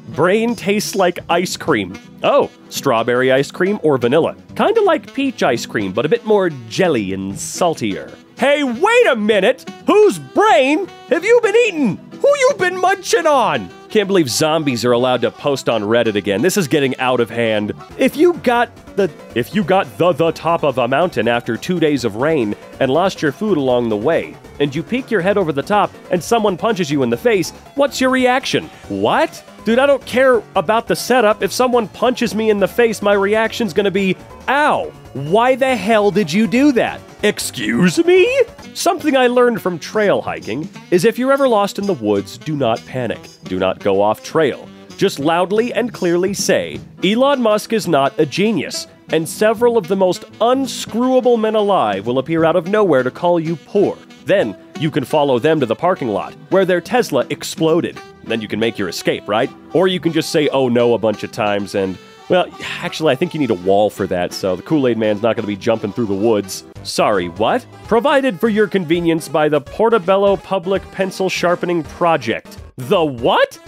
Brain tastes like ice cream. Oh, strawberry ice cream or vanilla. Kinda like peach ice cream, but a bit more jelly and saltier. Hey, wait a minute! Whose brain have you been eating? Who you been munching on? Can't believe zombies are allowed to post on Reddit again. This is getting out of hand. If you got the top of a mountain after 2 days of rain and lost your food along the way, and you peek your head over the top and someone punches you in the face, what's your reaction? What? Dude, I don't care about the setup. If someone punches me in the face, my reaction's gonna be, ow, why the hell did you do that? Excuse me? Something I learned from trail hiking is if you're ever lost in the woods, do not panic. Do not go off trail. Just loudly and clearly say, Elon Musk is not a genius, and several of the most unscrewable men alive will appear out of nowhere to call you poor. Then, you can follow them to the parking lot, where their Tesla exploded. Then you can make your escape, right? Or you can just say, oh no, a bunch of times and, well, actually, I think you need a wall for that, so the Kool-Aid Man's not going to be jumping through the woods. Sorry, what? Provided for your convenience by the Portobello Public Pencil Sharpening Project. The what?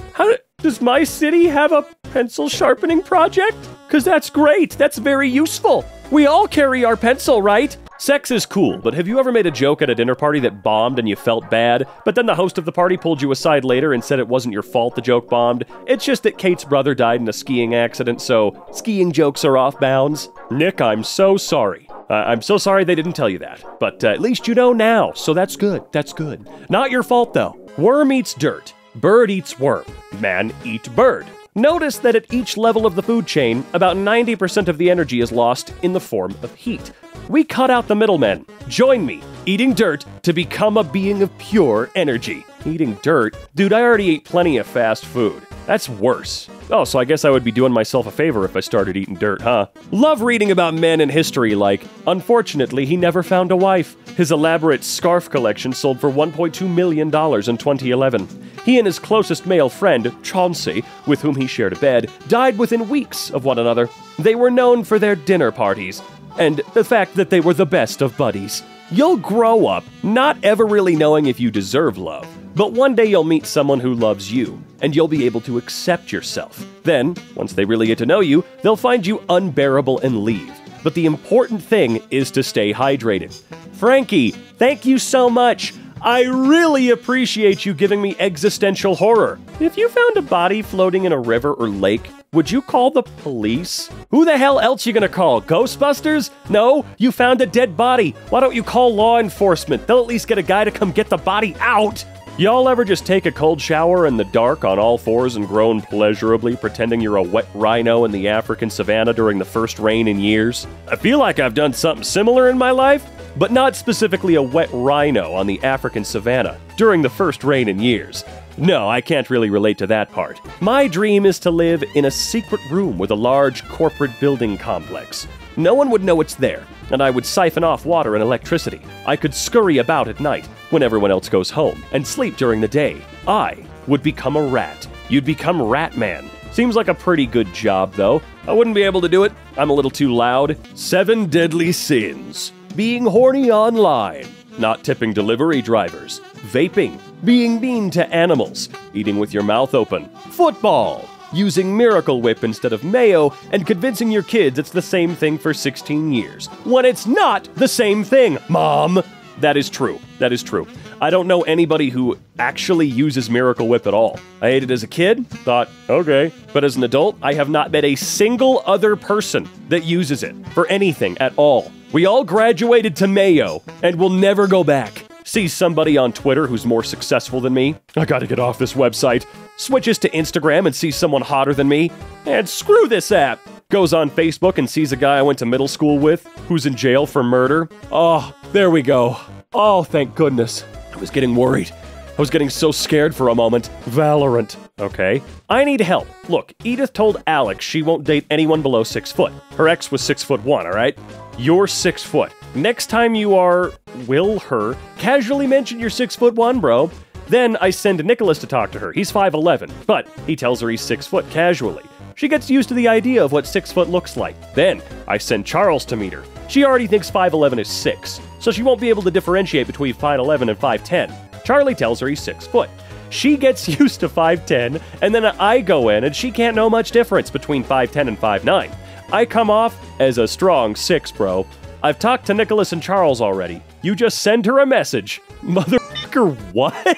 Does my city have a pencil sharpening project? Because that's great. That's very useful. We all carry our pencil, right? Sex is cool, but have you ever made a joke at a dinner party that bombed and you felt bad, but then the host of the party pulled you aside later and said it wasn't your fault the joke bombed? It's just that Kate's brother died in a skiing accident, so skiing jokes are off bounds. Nick, I'm so sorry. I'm so sorry they didn't tell you that, but at least you know now, so that's good. That's good. Not your fault, though. Worm eats dirt. Bird eats worm. Man eat bird. Notice that at each level of the food chain, about 90% of the energy is lost in the form of heat. We cut out the middlemen. Join me, eating dirt to become a being of pure energy. Eating dirt? Dude, I already ate plenty of fast food. That's worse. Oh, so I guess I would be doing myself a favor if I started eating dirt, huh? Love reading about men in history like, unfortunately, he never found a wife. His elaborate scarf collection sold for $1.2 million in 2011. He and his closest male friend, Chauncey, with whom he shared a bed, died within weeks of one another. They were known for their dinner parties, and the fact that they were the best of buddies. You'll grow up not ever really knowing if you deserve love, but one day you'll meet someone who loves you, and you'll be able to accept yourself. Then, once they really get to know you, they'll find you unbearable and leave. But the important thing is to stay hydrated. Frankie, thank you so much. I really appreciate you giving me existential horror. If you found a body floating in a river or lake, would you call the police? Who the hell else you gonna call? Ghostbusters? No, you found a dead body. Why don't you call law enforcement? They'll at least get a guy to come get the body out. Y'all ever just take a cold shower in the dark on all fours and groan pleasurably, pretending you're a wet rhino in the African savannah during the first rain in years? I feel like I've done something similar in my life, but not specifically a wet rhino on the African savannah during the first rain in years. No, I can't really relate to that part. My dream is to live in a secret room with a large corporate building complex. No one would know it's there, and I would siphon off water and electricity. I could scurry about at night when everyone else goes home, and sleep during the day. I would become a rat. You'd become Rat Man. Seems like a pretty good job, though. I wouldn't be able to do it. I'm a little too loud. 7 deadly sins. Being horny online. Not tipping delivery drivers. Vaping. Being mean to animals. Eating with your mouth open. Football. using Miracle Whip instead of mayo, and convincing your kids it's the same thing for 16 years. When it's not the same thing, Mom! That is true. That is true. I don't know anybody who actually uses Miracle Whip at all. I ate it as a kid, thought, okay. But as an adult, I have not met a single other person that uses it for anything at all. We all graduated to mayo, and we'll never go back. See somebody on Twitter who's more successful than me. I gotta get off this website. Switches to Instagram and sees someone hotter than me. And screw this app. Goes on Facebook and sees a guy I went to middle school with who's in jail for murder. Oh, there we go. Oh, thank goodness. I was getting worried. I was getting so scared for a moment. Valorant. Okay. I need help. Look, Edith told Alex she won't date anyone below 6 foot. Her ex was 6'1", alright? You're 6 foot. Next time you will her casually mention you're 6'1", bro. Then I send Nicholas to talk to her. He's 5'11", but he tells her he's 6 foot casually. She gets used to the idea of what 6 foot looks like. Then I send Charles to meet her. She already thinks 5'11" is 6, so she won't be able to differentiate between 5'11" and 5'10". Charlie tells her he's 6 foot. She gets used to 5'10", and then I go in and she can't know much difference between 5'10" and 5'9". I come off as a strong 6, bro. I've talked to Nicholas and Charles already. You just send her a message. Motherfucker, what?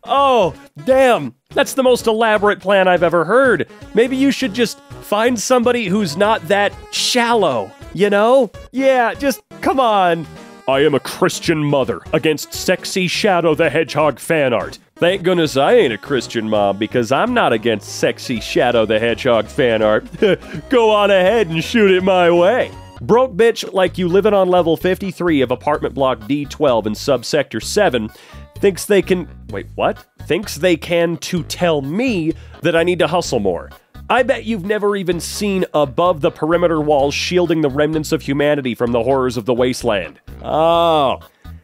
Oh, damn. That's the most elaborate plan I've ever heard. Maybe you should just find somebody who's not that shallow, you know? Yeah, just come on. I am a Christian mother against sexy Shadow the Hedgehog fan art. Thank goodness I ain't a Christian mom because I'm not against sexy Shadow the Hedgehog fan art. Go on ahead and shoot it my way. Broke bitch like you living on level 53 of apartment block D12 in subsector 7 thinks they can... Wait, what? Thinks they can to tell me that I need to hustle more. I bet you've never even seen above the perimeter walls shielding the remnants of humanity from the horrors of the wasteland. Oh,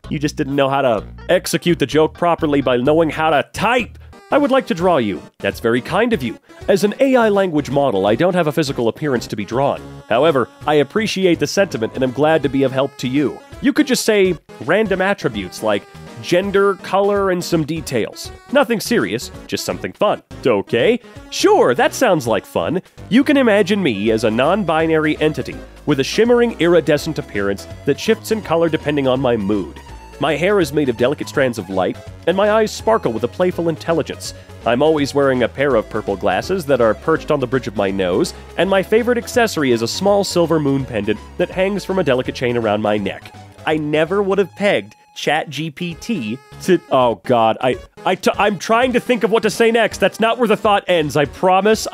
you just didn't know how to execute the joke properly by knowing how to type. I would like to draw you. That's very kind of you. As an AI language model, I don't have a physical appearance to be drawn. However, I appreciate the sentiment and am glad to be of help to you. You could just say random attributes like gender, color, and some details. Nothing serious, just something fun. Okay? Sure, that sounds like fun. You can imagine me as a non-binary entity with a shimmering iridescent appearance that shifts in color depending on my mood. My hair is made of delicate strands of light, and my eyes sparkle with a playful intelligence. I'm always wearing a pair of purple glasses that are perched on the bridge of my nose, and my favorite accessory is a small silver moon pendant that hangs from a delicate chain around my neck. I never would have pegged ChatGPT to... Oh god, I'm trying to think of what to say next. That's not where the thought ends. I promise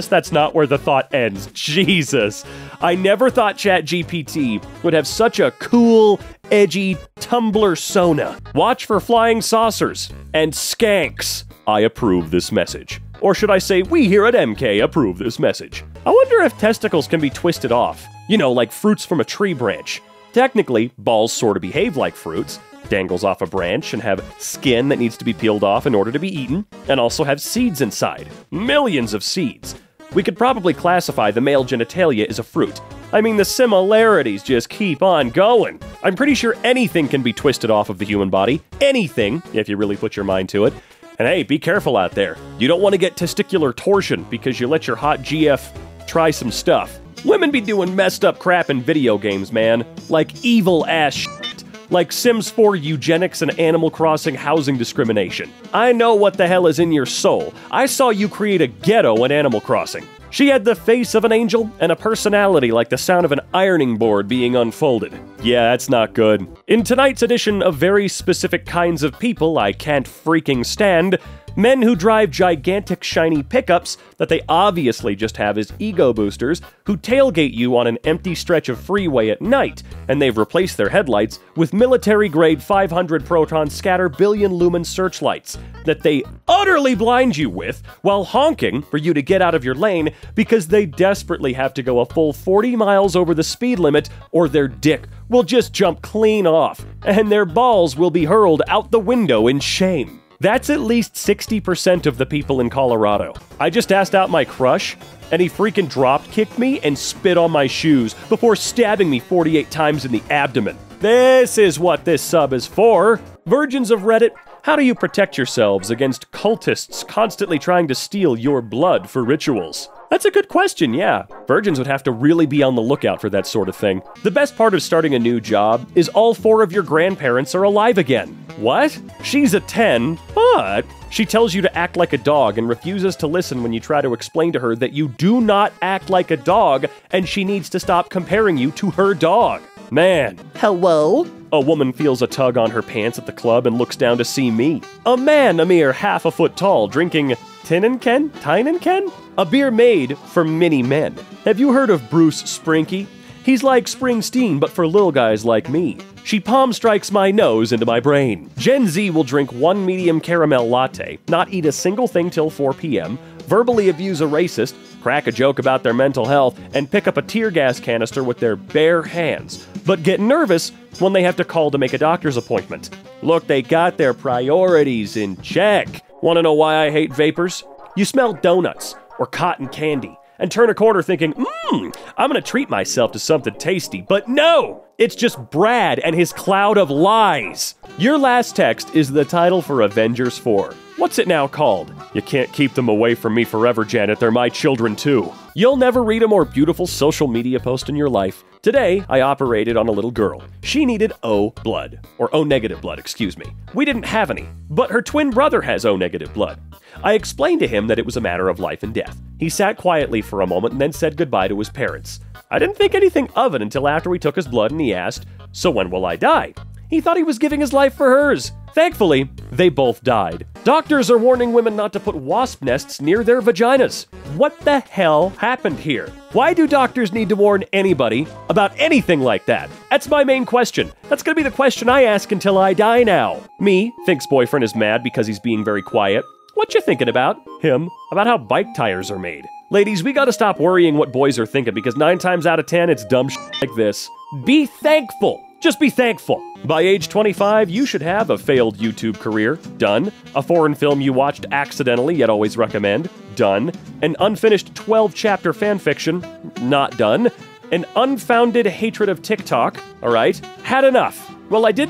that's not where the thought ends. Jesus. I never thought ChatGPT would have such a cool, edgy Tumblr sona. Watch for flying saucers and skanks. I approve this message. Or should I say, we here at EmKay approve this message. I wonder if testicles can be twisted off. You know, like fruits from a tree branch. Technically, balls sort of behave like fruits, dangles off a branch and have skin that needs to be peeled off in order to be eaten, and also have seeds inside. Millions of seeds. We could probably classify the male genitalia as a fruit. I mean, the similarities just keep on going. I'm pretty sure anything can be twisted off of the human body. Anything, if you really put your mind to it. And hey, be careful out there. You don't want to get testicular torsion because you let your hot GF try some stuff. Women be doing messed up crap in video games, man. Like evil-ass shit. Like Sims 4 eugenics and Animal Crossing housing discrimination. I know what the hell is in your soul. I saw you create a ghetto in Animal Crossing. She had the face of an angel and a personality like the sound of an ironing board being unfolded. Yeah, that's not good. In tonight's edition of very specific kinds of people I can't freaking stand, men who drive gigantic shiny pickups that they obviously just have as ego boosters, who tailgate you on an empty stretch of freeway at night, and they've replaced their headlights with military-grade 500 proton scatter billion lumen searchlights that they utterly blind you with while honking for you to get out of your lane because they desperately have to go a full 40 miles over the speed limit or their dick will just jump clean off and their balls will be hurled out the window in shame. That's at least 60% of the people in Colorado. I just asked out my crush, and he freaking drop-kicked me and spit on my shoes before stabbing me 48 times in the abdomen. This is what this sub is for. Virgins of Reddit, How do you protect yourselves against cultists constantly trying to steal your blood for rituals? That's a good question, yeah. Virgins would have to really be on the lookout for that sort of thing. The best part of starting a new job is all 4 of your grandparents are alive again. What? She's a 10, but she tells you to act like a dog and refuses to listen when you try to explain to her that you do not act like a dog and she needs to stop comparing you to her dog. Man. Hello? A woman feels a tug on her pants at the club and looks down to see me. A man a mere half a foot tall drinking Tynenken? A beer made for mini men. Have you heard of Bruce Sprinky? He's like Springsteen, but for little guys like me. She palm strikes my nose into my brain. Gen Z will drink 1 medium caramel latte, not eat a single thing till 4 p.m., verbally abuse a racist, crack a joke about their mental health, and pick up a tear gas canister with their bare hands, but get nervous when they have to call to make a doctor's appointment. Look, they got their priorities in check. Want to know why I hate vapors? You smell donuts or cotton candy and turn a corner thinking, I'm gonna treat myself to something tasty, but no! It's just Brad and his cloud of lies. Your last text is the title for Avengers 4. What's it now called? You can't keep them away from me forever, Janet. They're my children, too. You'll never read a more beautiful social media post in your life. Today, I operated on a little girl. She needed O blood, or O negative blood, excuse me. We didn't have any, but her twin brother has O negative blood. I explained to him that it was a matter of life and death. He sat quietly for a moment and then said goodbye to his parents. I didn't think anything of it until after we took his blood and he asked, "So when will I die?" He thought he was giving his life for hers. Thankfully, they both died. Doctors are warning women not to put wasp nests near their vaginas. What the hell happened here? Why do doctors need to warn anybody about anything like that? That's my main question. That's gonna be the question I ask until I die now. Me thinks boyfriend is mad because he's being very quiet. What you thinking about? Him, about how bike tires are made. Ladies, we gotta stop worrying what boys are thinking because 9 times out of 10, it's dumb shit like this. Be thankful. Just be thankful. By age 25, you should have a failed YouTube career. Done. A foreign film you watched accidentally yet always recommend. Done. An unfinished 12-chapter fanfiction. Not done. An unfounded hatred of TikTok. Alright. Had enough. Well, I did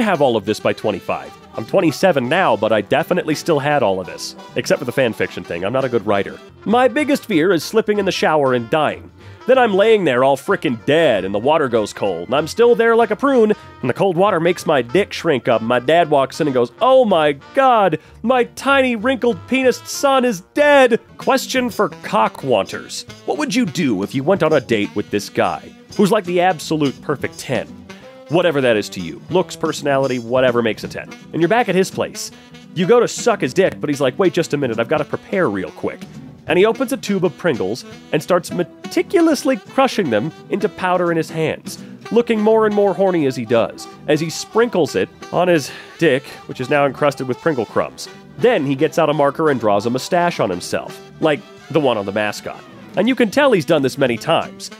have all of this by 25. I'm 27 now, but I definitely still had all of this. Except for the fanfiction thing. I'm not a good writer. My biggest fear is slipping in the shower and dying. Then I'm laying there all frickin' dead and the water goes cold and I'm still there like a prune and the cold water makes my dick shrink up and my dad walks in and goes, "Oh my god, my tiny wrinkled penis son is dead." Question for cockwanters. What would you do if you went on a date with this guy who's like the absolute perfect 10? Whatever that is to you. Looks, personality, whatever makes a 10. And you're back at his place. You go to suck his dick, but he's like, "Wait just a minute, I've got to prepare real quick." And he opens a tube of Pringles and starts meticulously crushing them into powder in his hands, looking more and more horny as he does, as he sprinkles it on his dick, which is now encrusted with Pringle crumbs. Then he gets out a marker and draws a mustache on himself, like the one on the mascot. And you can tell he's done this many times.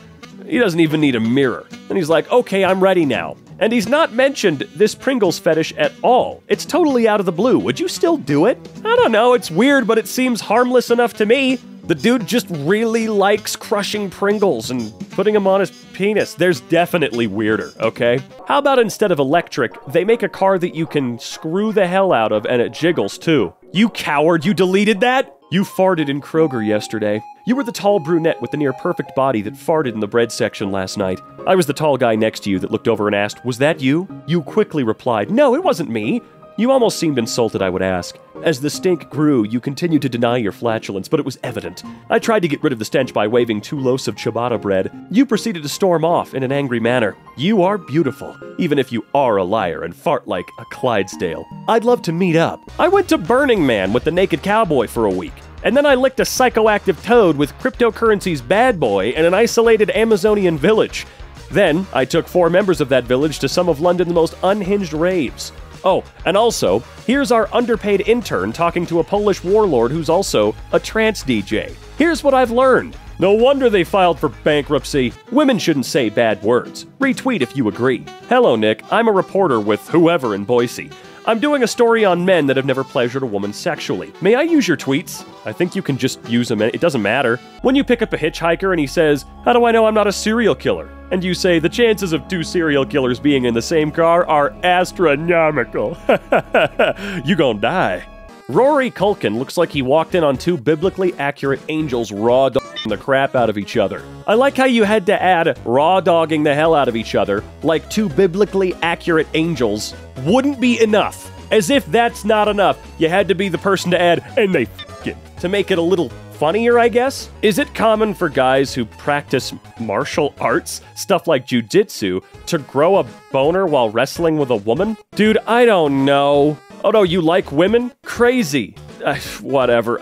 He doesn't even need a mirror. And he's like, "Okay, I'm ready now." And he's not mentioned this Pringles fetish at all. It's totally out of the blue. Would you still do it? I don't know, it's weird, but it seems harmless enough to me. The dude just really likes crushing Pringles and putting them on his penis. There's definitely weirder, okay? How about instead of electric, they make a car that you can screw the hell out of and it jiggles too? You coward, you deleted that? You farted in Kroger yesterday. You were the tall brunette with the near-perfect body that farted in the bread section last night. I was the tall guy next to you that looked over and asked, "Was that you?" You quickly replied, "No, it wasn't me." You almost seemed insulted, I would ask. As the stink grew, you continued to deny your flatulence, but it was evident. I tried to get rid of the stench by waving 2 loaves of ciabatta bread. You proceeded to storm off in an angry manner. You are beautiful, even if you are a liar and fart like a Clydesdale. I'd love to meet up. I went to Burning Man with the Naked Cowboy for a week. And then I licked a psychoactive toad with cryptocurrency's bad boy in an isolated Amazonian village. Then, I took 4 members of that village to some of London's most unhinged raves. Oh, and also, here's our underpaid intern talking to a Polish warlord who's also a trance DJ. Here's what I've learned. No wonder they filed for bankruptcy. Women shouldn't say bad words. Retweet if you agree. Hello, Nick. I'm a reporter with whoever in Boise. I'm doing a story on men that have never pleasured a woman sexually. May I use your tweets? I think you can just use them. It doesn't matter. When you pick up a hitchhiker and he says, "How do I know I'm not a serial killer?" And you say, "The chances of 2 serial killers being in the same car are astronomical." You gonna die. Rory Culkin looks like he walked in on 2 biblically accurate angels raw dogging the crap out of each other. I like how you had to add raw dogging the hell out of each other, like 2 biblically accurate angels wouldn't be enough. As if that's not enough, you had to be the person to add, "and they f***ing," to make it a little funnier, I guess? Is it common for guys who practice martial arts, stuff like jujitsu, to grow a boner while wrestling with a woman? Dude, I don't know. Oh no, you like women? Crazy. Whatever.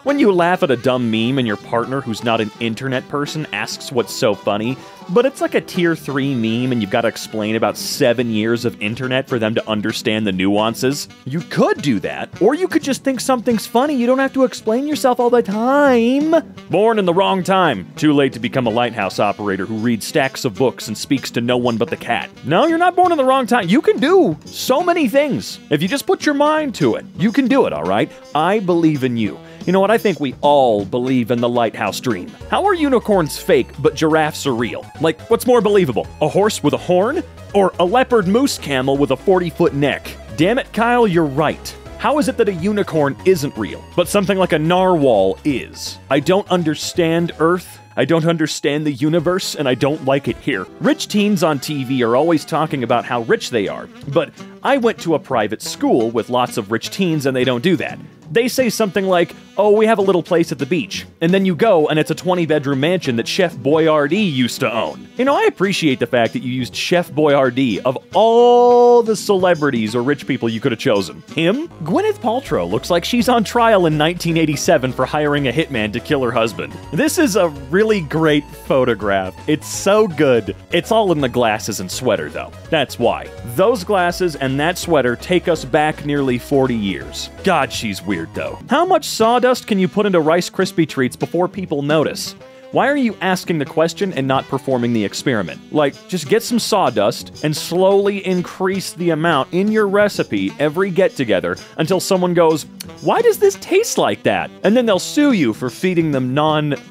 When you laugh at a dumb meme and your partner who's not an internet person asks what's so funny, but it's like a tier 3 meme and you've got to explain about 7 years of internet for them to understand the nuances, you could do that. Or you could just think something's funny. You don't have to explain yourself all the time. Born in the wrong time. Too late to become a lighthouse operator who reads stacks of books and speaks to no one but the cat. No, you're not born in the wrong time. You can do so many things. If you just put your mind to it, you can do it, all right? I believe in you. You know what? I think we all believe in the lighthouse dream. How are unicorns fake, but giraffes are real? Like, what's more believable? A horse with a horn? Or a leopard moose camel with a 40-foot neck? Damn it, Kyle, you're right. How is it that a unicorn isn't real, but something like a narwhal is? I don't understand Earth. I don't understand the universe, and I don't like it here. Rich teens on TV are always talking about how rich they are, but I went to a private school with lots of rich teens, and they don't do that. They say something like, "Oh, we have a little place at the beach." And then you go and it's a 20-bedroom mansion that Chef Boyardee used to own. You know, I appreciate the fact that you used Chef Boyardee of all the celebrities or rich people you could have chosen. Him? Gwyneth Paltrow looks like she's on trial in 1987 for hiring a hitman to kill her husband. This is a really great photograph. It's so good. It's all in the glasses and sweater, though. That's why. Those glasses and that sweater take us back nearly 40 years. God, she's weird. Though. How much sawdust can you put into Rice Krispie treats before people notice? Why are you asking the question and not performing the experiment? Like, just get some sawdust and slowly increase the amount in your recipe every get-together until someone goes, "Why does this taste like that?" And then they'll sue you for feeding them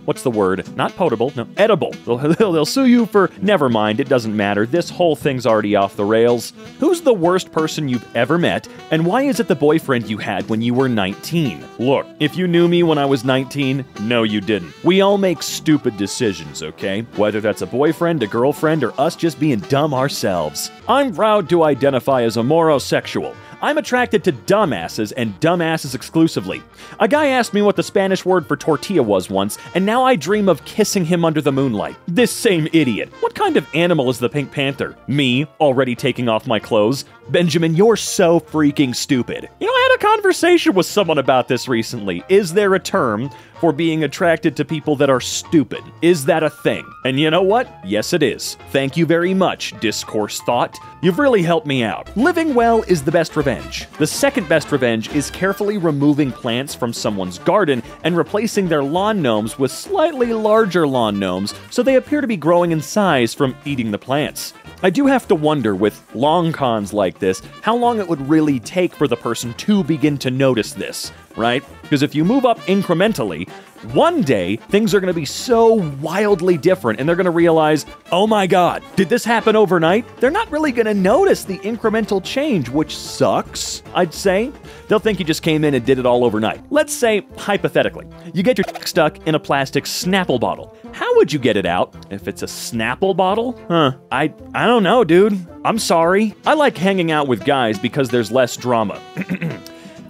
what's the word? Not potable, no, edible. They'll sue you for, never mind, it doesn't matter. This whole thing's already off the rails. Who's the worst person you've ever met, and why is it the boyfriend you had when you were 19? Look, if you knew me when I was 19, no you didn't. We all make stupid decisions, okay? Whether that's a boyfriend, a girlfriend, or us just being dumb ourselves. I'm proud to identify as a morosexual. I'm attracted to dumbasses and dumbasses exclusively. A guy asked me what the Spanish word for tortilla was once, and now I dream of kissing him under the moonlight. This same idiot. What kind of animal is the Pink Panther? Me, already taking off my clothes? Benjamin, you're so freaking stupid. You know, I had a conversation with someone about this recently. Is there a term for being attracted to people that are stupid? Is that a thing? And you know what? Yes, it is. Thank you very much, Discourse Thought. You've really helped me out. Living well is the best revenge. The second best revenge is carefully removing plants from someone's garden and replacing their lawn gnomes with slightly larger lawn gnomes so they appear to be growing in size from eating the plants. I do have to wonder, with long cons like this, how long it would really take for the person to begin to notice this, right? Because if you move up incrementally, one day, things are going to be so wildly different, and they're going to realize, oh my god, did this happen overnight? They're not really going to notice the incremental change, which sucks, I'd say. They'll think you just came in and did it all overnight. Let's say, hypothetically, you get your stuck in a plastic Snapple bottle. How would you get it out if it's a Snapple bottle? I don't know, dude. I'm sorry. I like hanging out with guys because there's less drama.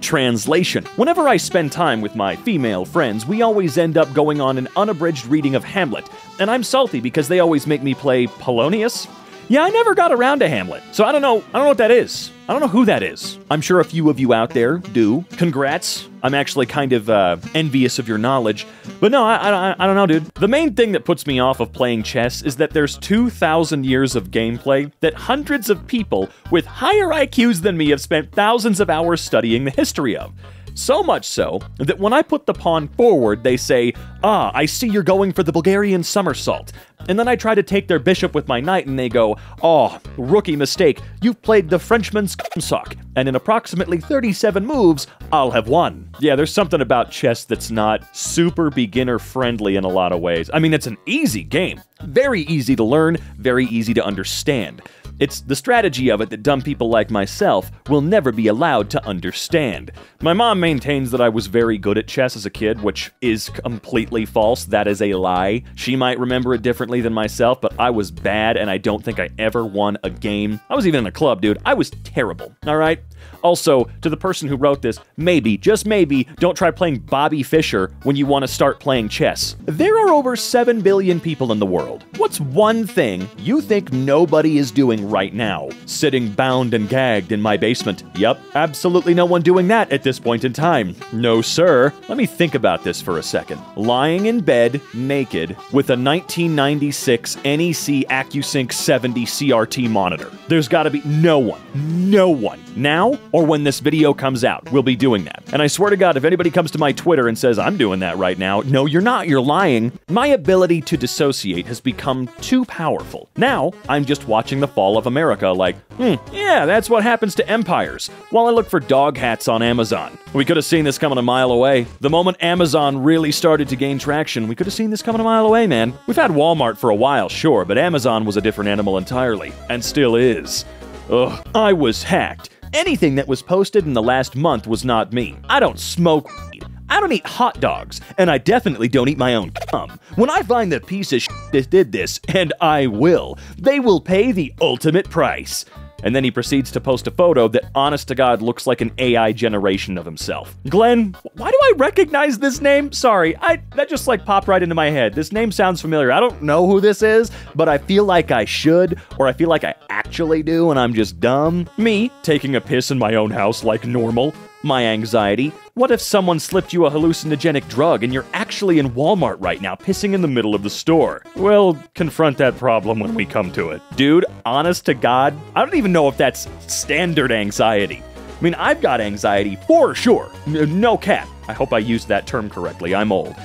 Translation. Whenever I spend time with my female friends, we always end up going on an unabridged reading of Hamlet, and I'm salty because they always make me play Polonius. Yeah, I never got around to Hamlet, so I don't know what that is. I don't know who that is. I'm sure a few of you out there do. Congrats. I'm actually kind of envious of your knowledge. But no, I don't know, dude. The main thing that puts me off of playing chess is that there's 2,000 years of gameplay that hundreds of people with higher IQs than me have spent thousands of hours studying the history of. So much so that when I put the pawn forward, they say, "Ah, I see you're going for the Bulgarian somersault." And then I try to take their bishop with my knight and they go, "Oh, rookie mistake, you've played the Frenchman's sock, and in approximately 37 moves, I'll have won." Yeah, there's something about chess that's not super beginner friendly in a lot of ways. I mean, it's an easy game. Very easy to learn, very easy to understand. It's the strategy of it that dumb people like myself will never be allowed to understand. My mom maintains that I was very good at chess as a kid, which is completely false. That is a lie. She might remember it differently than myself, but I was bad and I don't think I ever won a game. I was even in a club, dude. I was terrible, all right? Also, to the person who wrote this, maybe, just maybe, don't try playing Bobby Fischer when you want to start playing chess. There are over 7 billion people in the world. What's one thing you think nobody is doing right now? Sitting bound and gagged in my basement. Yup, absolutely no one doing that at this point in time. No, sir. Let me think about this for a second. Lying in bed, naked, with a 1996 NEC AccuSync 70 CRT monitor. There's gotta be no one. Now, or when this video comes out, will be doing that. And I swear to God, if anybody comes to my Twitter and says, "I'm doing that right now," no, you're not, you're lying. My ability to dissociate has become too powerful. Now, I'm just watching the fall of America like, yeah, that's what happens to empires, while I look for dog hats on Amazon. We could have seen this coming a mile away. The moment Amazon really started to gain traction, we could have seen this coming a mile away, man. We've had Walmart for a while, sure, but Amazon was a different animal entirely, and still is. Ugh, I was hacked. Anything that was posted in the last month was not me. I don't smoke weed. I don't eat hot dogs, and I definitely don't eat my own cum. When I find the piece of shit that did this, and I will, they will pay the ultimate price. And then he proceeds to post a photo that, honest to God, looks like an AI generation of himself. Glenn, why do I recognize this name? Sorry, that just like popped right into my head. This name sounds familiar. I don't know who this is, but I feel like I should, or I feel like I actually do, and I'm just dumb. Me, taking a piss in my own house like normal. My anxiety. What if someone slipped you a hallucinogenic drug and you're actually in Walmart right now, pissing in the middle of the store? We'll confront that problem when we come to it. Dude, honest to God, I don't even know if that's standard anxiety. I mean, I've got anxiety for sure. No cap. I hope I used that term correctly. I'm old.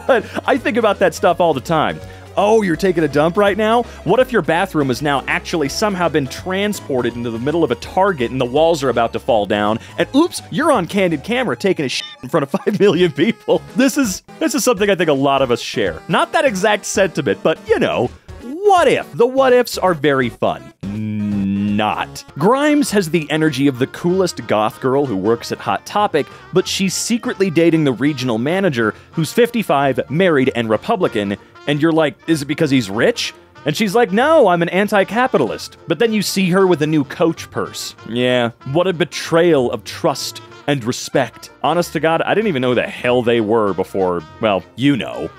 But I think about that stuff all the time. Oh, you're taking a dump right now? What if your bathroom has now actually somehow been transported into the middle of a Target and the walls are about to fall down, and oops, you're on candid camera taking a shit in front of 5 million people? This is something I think a lot of us share. Not that exact sentiment, but you know, what if? The what ifs are very fun. Not. Grimes has the energy of the coolest goth girl who works at Hot Topic, but she's secretly dating the regional manager who's 55, married, and Republican. And you're like, is it because he's rich? And she's like, no, I'm an anti-capitalist. But then you see her with a new Coach purse. Yeah, what a betrayal of trust and respect. Honest to God, I didn't even know who the hell they were before, well, you know.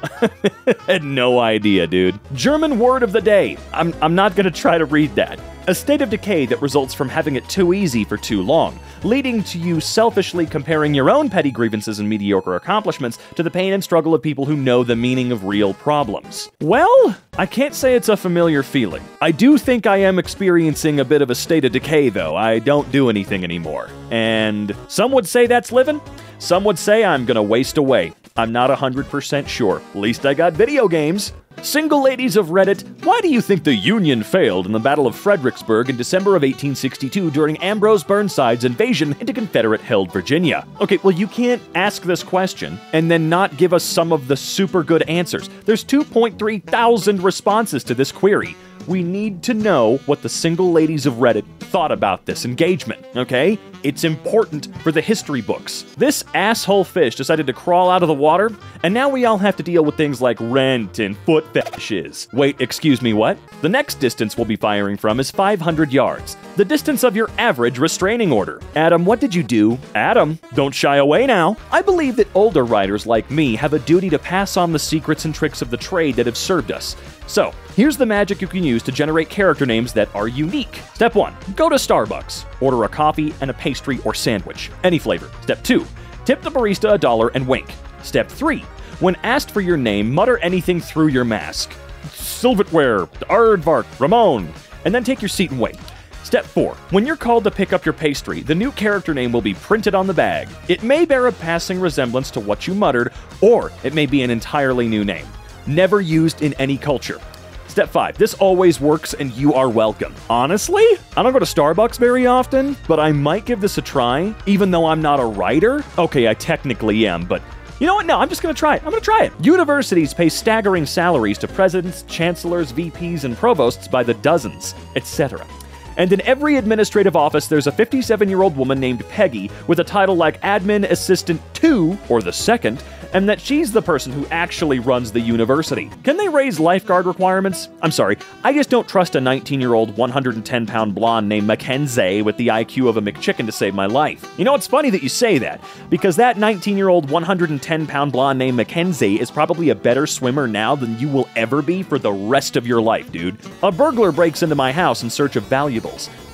Had no idea, dude. German word of the day. I'm not gonna try to read that. A state of decay that results from having it too easy for too long, leading to you selfishly comparing your own petty grievances and mediocre accomplishments to the pain and struggle of people who know the meaning of real problems. Well, I can't say it's a familiar feeling. I do think I am experiencing a bit of a state of decay, though. I don't do anything anymore. And some would say that's living. Some would say I'm gonna waste away. I'm not 100% sure. At least I got video games. Single ladies of Reddit, why do you think the Union failed in the Battle of Fredericksburg in December of 1862 during Ambrose Burnside's invasion into Confederate-held Virginia? Okay, well, you can't ask this question and then not give us some of the super good answers. There's 2.3 thousand responses to this query. We need to know what the single ladies of Reddit thought about this engagement, okay? It's important for the history books. This asshole fish decided to crawl out of the water, and now we all have to deal with things like rent and foot fetishes. Wait, excuse me, what? The next distance we'll be firing from is 500 yards, the distance of your average restraining order. Adam, what did you do? Adam, don't shy away now. I believe that older writers like me have a duty to pass on the secrets and tricks of the trade that have served us. So, here's the magic you can use to generate character names that are unique. Step 1, go to Starbucks. Order a coffee and a pastry or sandwich, any flavor. Step 2, tip the barista $1 and wink. Step 3, when asked for your name, mutter anything through your mask. Silverware, Aardvark, Ramon, and then take your seat and wait. Step 4. When you're called to pick up your pastry, the new character name will be printed on the bag. It may bear a passing resemblance to what you muttered, or it may be an entirely new name. Never used in any culture. Step 5. This always works and you are welcome. Honestly, I don't go to Starbucks very often, but I might give this a try, even though I'm not a writer. Okay, I technically am, but you know what? No, I'm just going to try it. I'm going to try it. Universities pay staggering salaries to presidents, chancellors, VPs, and provosts by the dozens, etc. And in every administrative office, there's a 57-year-old woman named Peggy with a title like Admin Assistant 2, or the second, and that she's the person who actually runs the university. Can they raise lifeguard requirements? I'm sorry, I just don't trust a 19-year-old, 110-pound blonde named Mackenzie with the IQ of a McChicken to save my life. You know, it's funny that you say that, because that 19-year-old, 110-pound blonde named Mackenzie is probably a better swimmer now than you will ever be for the rest of your life, dude. A burglar breaks into my house in search of valuables.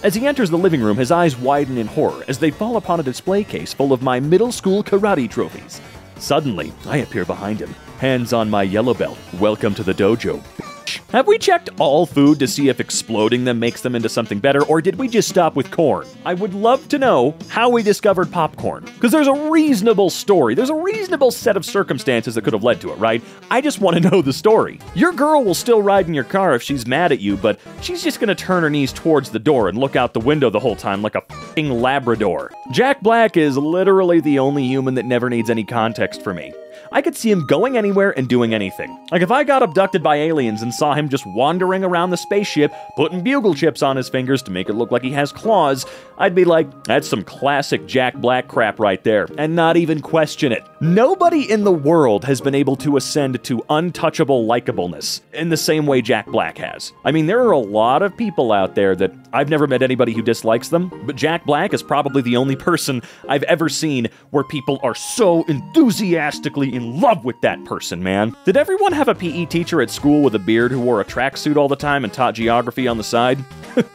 As he enters the living room, his eyes widen in horror as they fall upon a display case full of my middle school karate trophies. Suddenly, I appear behind him, hands on my yellow belt. Welcome to the dojo, bitch. Have we checked all food to see if exploding them makes them into something better, or did we just stop with corn? I would love to know how we discovered popcorn, because there's a reasonable story. There's a reasonable set of circumstances that could have led to it, right? I just want to know the story. Your girl will still ride in your car if she's mad at you, but she's just gonna turn her knees towards the door and look out the window the whole time like a f***ing Labrador. Jack Black is literally the only human that never needs any context for me. I could see him going anywhere and doing anything. Like if I got abducted by aliens and saw him just wandering around the spaceship, putting bugle chips on his fingers to make it look like he has claws, I'd be like, that's some classic Jack Black crap right there, and not even question it. Nobody in the world has been able to ascend to untouchable likableness in the same way Jack Black has. I mean, there are a lot of people out there that I've never met anybody who dislikes them, but Jack Black is probably the only person I've ever seen where people are so enthusiastically in love with that person, man. Did everyone have a PE teacher at school with a beard who wore a tracksuit all the time and taught geography on the side?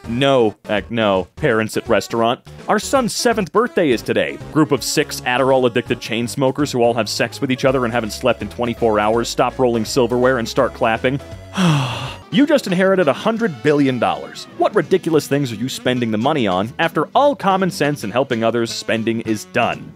No, heck no. Parents at restaurant. Our son's 7th birthday is today. Group of 6 Adderall-addicted chain smokers who all have sex with each other and haven't slept in 24 hours stop rolling silverware and start clapping. You just inherited $100 billion. What ridiculous things are you spending the money on after all common sense and helping others spending is done?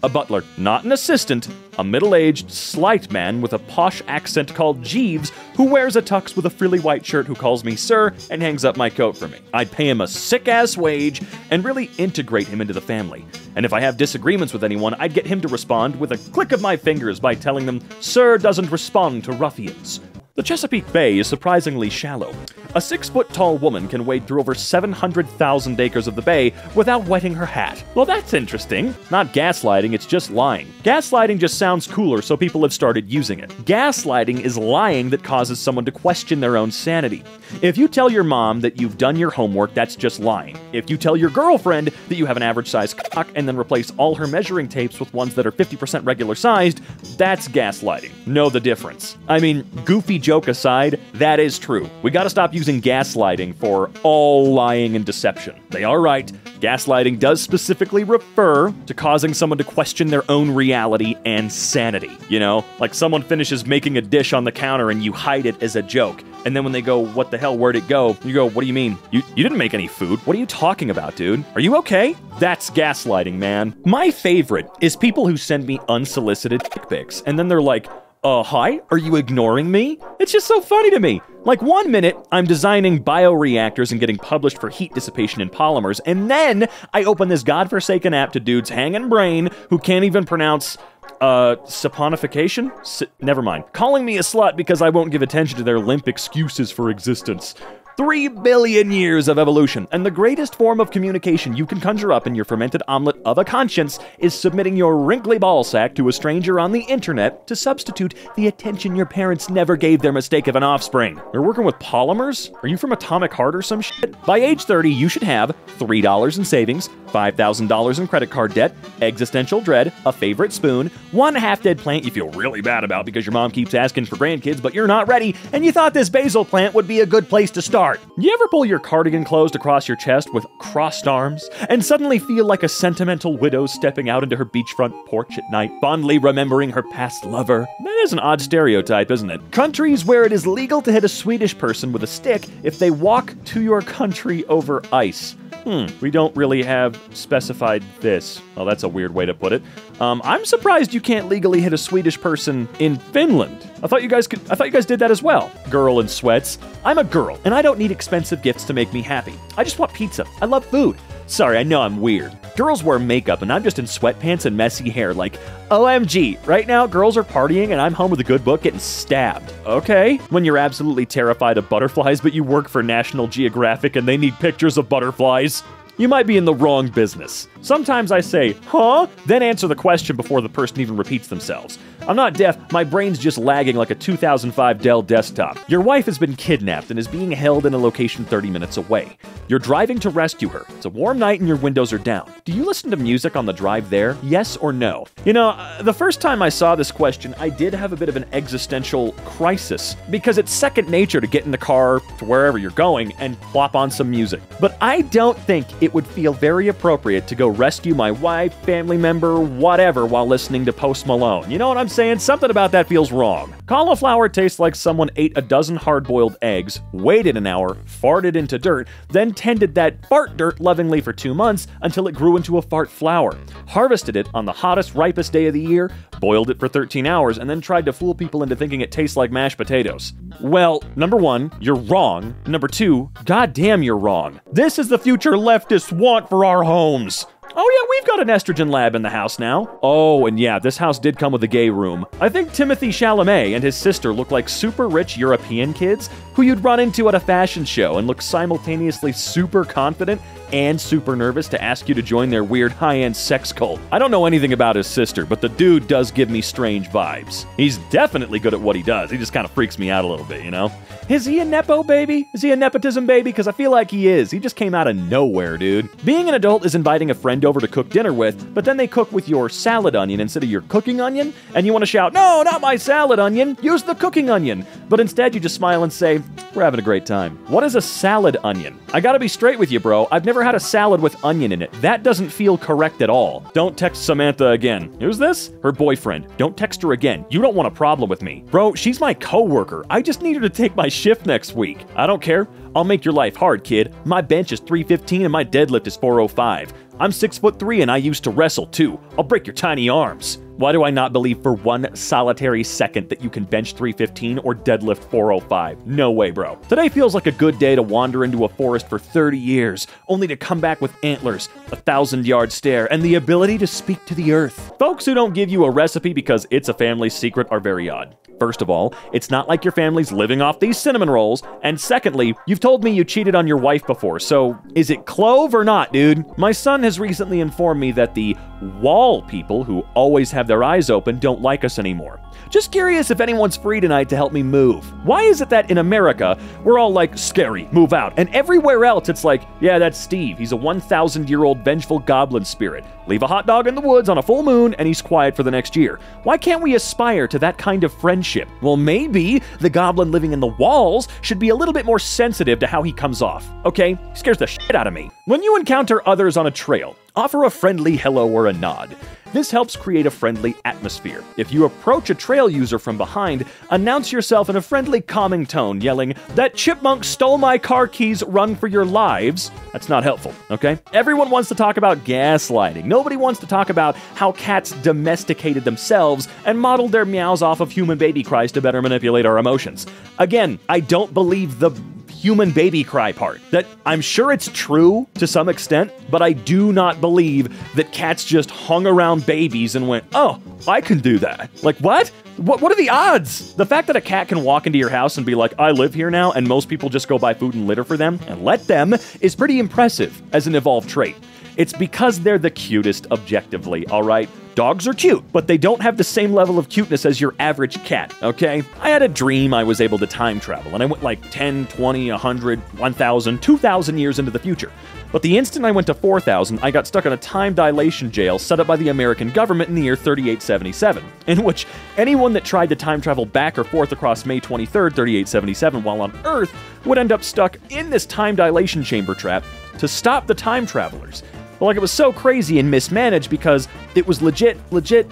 A butler, not an assistant, a middle-aged, slight man with a posh accent called Jeeves, who wears a tux with a frilly white shirt who calls me sir and hangs up my coat for me. I'd pay him a sick-ass wage and really integrate him into the family. And if I have disagreements with anyone, I'd get him to respond with a click of my fingers by telling them, sir doesn't respond to ruffians. The Chesapeake Bay is surprisingly shallow. A 6-foot-tall woman can wade through over 700,000 acres of the bay without wetting her hat. Well, that's interesting. Not gaslighting, it's just lying. Gaslighting just sounds cooler, so people have started using it. Gaslighting is lying that causes someone to question their own sanity. If you tell your mom that you've done your homework, that's just lying. If you tell your girlfriend that you have an average-sized cock and then replace all her measuring tapes with ones that are 50% regular-sized, that's gaslighting. Know the difference. I mean, goofy joke aside, that is true. We gotta stop using gaslighting for all lying and deception. They are right. Gaslighting does specifically refer to causing someone to question their own reality and sanity. You know, like someone finishes making a dish on the counter and you hide it as a joke. And then when they go, what the hell, where'd it go? You go, what do you mean? You didn't make any food. What are you talking about, dude? Are you okay? That's gaslighting, man. My favorite is people who send me unsolicited dick pics, and then they're like, hi? Are you ignoring me? It's just so funny to me. Like 1 minute, I'm designing bioreactors and getting published for heat dissipation in polymers, and then I open this godforsaken app to dudes hanging brain who can't even pronounce, saponification? Never mind. Calling me a slut because I won't give attention to their limp excuses for existence. 3 billion years of evolution, and the greatest form of communication you can conjure up in your fermented omelet of a conscience is submitting your wrinkly ballsack to a stranger on the internet to substitute the attention your parents never gave their mistake of an offspring. You're working with polymers? Are you from Atomic Heart or some shit? By age 30, you should have $3 in savings, $5,000 in credit card debt, existential dread, a favorite spoon, 1 half-dead plant you feel really bad about because your mom keeps asking for grandkids but you're not ready, and you thought this basil plant would be a good place to start. start. You ever pull your cardigan closed across your chest with crossed arms and suddenly feel like a sentimental widow stepping out into her beachfront porch at night, fondly remembering her past lover? That is an odd stereotype, isn't it? Countries where it is legal to hit a Swedish person with a stick if they walk to your country over ice. We don't really have specified this. Well, that's a weird way to put it. I'm surprised you can't legally hit a Swedish person in Finland. I thought you guys did that as well. Girl in sweats. I'm a girl, and I don't need expensive gifts to make me happy. I just want pizza. I love food. Sorry, I know I'm weird. Girls wear makeup, and I'm just in sweatpants and messy hair, like, OMG, right now girls are partying and I'm home with a good book getting stabbed. Okay. When you're absolutely terrified of butterflies, but you work for National Geographic and they need pictures of butterflies, you might be in the wrong business. Sometimes I say, huh? Then answer the question before the person even repeats themselves. I'm not deaf, my brain's just lagging like a 2005 Dell desktop. Your wife has been kidnapped and is being held in a location 30 minutes away. You're driving to rescue her. It's a warm night and your windows are down. Do you listen to music on the drive there? Yes or no? You know, the first time I saw this question, I did have a bit of an existential crisis because it's second nature to get in the car to wherever you're going and plop on some music. But I don't think it would feel very appropriate to go rescue my wife, family member, whatever while listening to Post Malone. You know what I'm saying? Something about that feels wrong. Cauliflower tastes like someone ate a dozen hard-boiled eggs, waited an hour, farted into dirt, then tended that fart dirt lovingly for 2 months until it grew into a fart flower, harvested it on the hottest, ripest day of the year, boiled it for 13 hours, and then tried to fool people into thinking it tastes like mashed potatoes. Well, number one, you're wrong. Number two, goddamn you're wrong. This is the future leftists want for our homes. Oh yeah, we've got an estrogen lab in the house now. Oh, and yeah, this house did come with a gay room. I think Timothy Chalamet and his sister look like super rich European kids who you'd run into at a fashion show and look simultaneously super confident and super nervous to ask you to join their weird high-end sex cult. I don't know anything about his sister, but the dude does give me strange vibes. He's definitely good at what he does. He just kind of freaks me out a little bit, you know? Is he a nepo baby? Is he a nepotism baby? Because I feel like he is. He just came out of nowhere, dude. Being an adult is inviting a friend over to cook dinner with, but then they cook with your salad onion instead of your cooking onion, and you want to shout, no, not my salad onion, use the cooking onion. But instead you just smile and say, we're having a great time. What is a salad onion? I gotta be straight with you, bro. I've never had a salad with onion in it. That doesn't feel correct at all. Don't text Samantha again. Who's this? Her boyfriend. Don't text her again. You don't want a problem with me. Bro, she's my coworker. I just need her to take my shift next week. I don't care. I'll make your life hard, kid. My bench is 315 and my deadlift is 405. I'm 6'3" and I used to wrestle too. I'll break your tiny arms. Why do I not believe for one solitary second that you can bench 315 or deadlift 405? No way, bro. Today feels like a good day to wander into a forest for 30 years, only to come back with antlers, a 1,000-yard stare, and the ability to speak to the earth. Folks who don't give you a recipe because it's a family secret are very odd. First of all, it's not like your family's living off these cinnamon rolls, and secondly, you've told me you cheated on your wife before, so is it clove or not, dude? My son has recently informed me that the wall people who always have their eyes open don't like us anymore. Just curious if anyone's free tonight to help me move. Why is it that in America, we're all like, scary, move out, and everywhere else it's like, yeah, that's Steve, he's a 1,000-year-old vengeful goblin spirit. Leave a hot dog in the woods on a full moon and he's quiet for the next year. Why can't we aspire to that kind of friendship? Well, maybe the goblin living in the walls should be a little bit more sensitive to how he comes off, okay? He scares the shit out of me. When you encounter others on a trail, offer a friendly hello or a nod. This helps create a friendly atmosphere. If you approach a trail user from behind, announce yourself in a friendly, calming tone, yelling, "That chipmunk stole my car keys, run for your lives." That's not helpful, okay? Everyone wants to talk about gaslighting. Nobody wants to talk about how cats domesticated themselves and modeled their meows off of human baby cries to better manipulate our emotions. Again, I don't believe the human baby cry part. That I'm sure it's true to some extent, but I do not believe that cats just hung around babies and went, oh, I can do that. Like, what? What are the odds? The fact that a cat can walk into your house and be like, I live here now, and most people just go buy food and litter for them and let them is pretty impressive as an evolved trait. It's because they're the cutest objectively, alright? Dogs are cute, but they don't have the same level of cuteness as your average cat, okay? I had a dream I was able to time travel, and I went like 10, 20, 100, 1,000, 2,000 years into the future. But the instant I went to 4,000, I got stuck in a time dilation jail set up by the American government in the year 3877, in which anyone that tried to time travel back or forth across May 23rd, 3877 while on Earth would end up stuck in this time dilation chamber trap to stop the time travelers. But like, it was so crazy and mismanaged because it was legit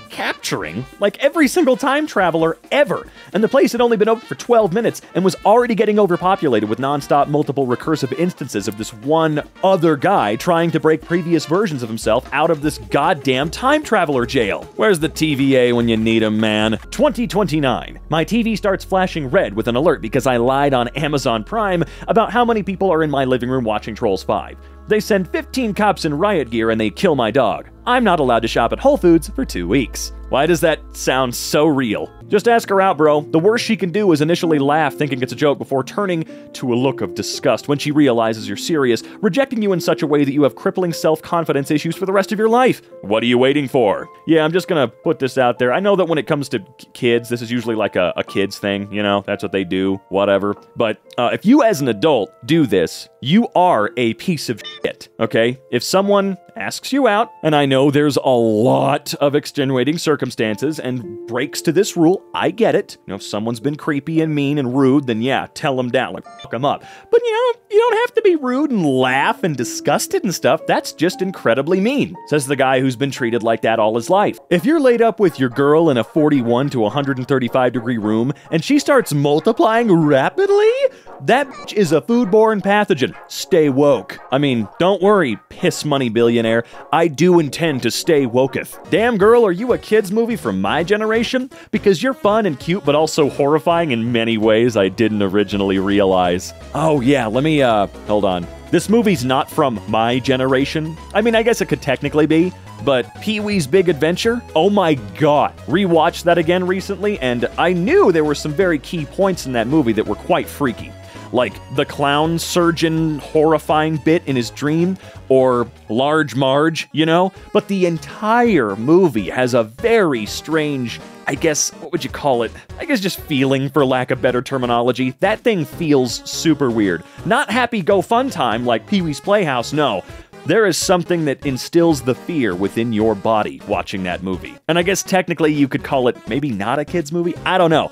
capturing like every single time traveler ever. And the place had only been open for 12 minutes and was already getting overpopulated with nonstop multiple recursive instances of this one other guy trying to break previous versions of himself out of this goddamn time traveler jail. Where's the TVA when you need 'em, man? 2029. My TV starts flashing red with an alert because I lied on Amazon Prime about how many people are in my living room watching Trolls 5. They send 15 cops in riot gear and they kill my dog. I'm not allowed to shop at Whole Foods for 2 weeks. Why does that sound so real? Just ask her out, bro. The worst she can do is initially laugh thinking it's a joke before turning to a look of disgust when she realizes you're serious, rejecting you in such a way that you have crippling self-confidence issues for the rest of your life. What are you waiting for? Yeah, I'm just gonna put this out there. I know that when it comes to kids, this is usually like a kid's thing, you know? That's what they do, whatever. But if you as an adult do this, you are a piece of shit, okay? If someone asks you out, and I know there's a lot of extenuating circumstances and breaks to this rule, I get it. You know, if someone's been creepy and mean and rude, then yeah, tell them down, like fuck them up. But you know, you don't have to be rude and laugh and disgusted and stuff. That's just incredibly mean, says the guy who's been treated like that all his life. If you're laid up with your girl in a 41 to 135 degree room and she starts multiplying rapidly, that bitch is a foodborne pathogen. Stay woke. I mean, don't worry, piss money billionaire. I do intend to stay woketh. Damn girl, are you a kids movie from my generation? Because you're fun and cute, but also horrifying in many ways I didn't originally realize. Oh yeah, let me, hold on. This movie's not from my generation. I mean, I guess it could technically be, but Pee-wee's Big Adventure? Oh my god. Rewatched that again recently, and I knew there were some very key points in that movie that were quite freaky. Like the clown surgeon horrifying bit in his dream, or Large Marge, you know? But the entire movie has a very strange, I guess, what would you call it? I guess just feeling, for lack of better terminology. That thing feels super weird. Not happy go fun time like Pee-wee's Playhouse, no. There is something that instills the fear within your body watching that movie. And I guess technically you could call it maybe not a kid's movie? I don't know.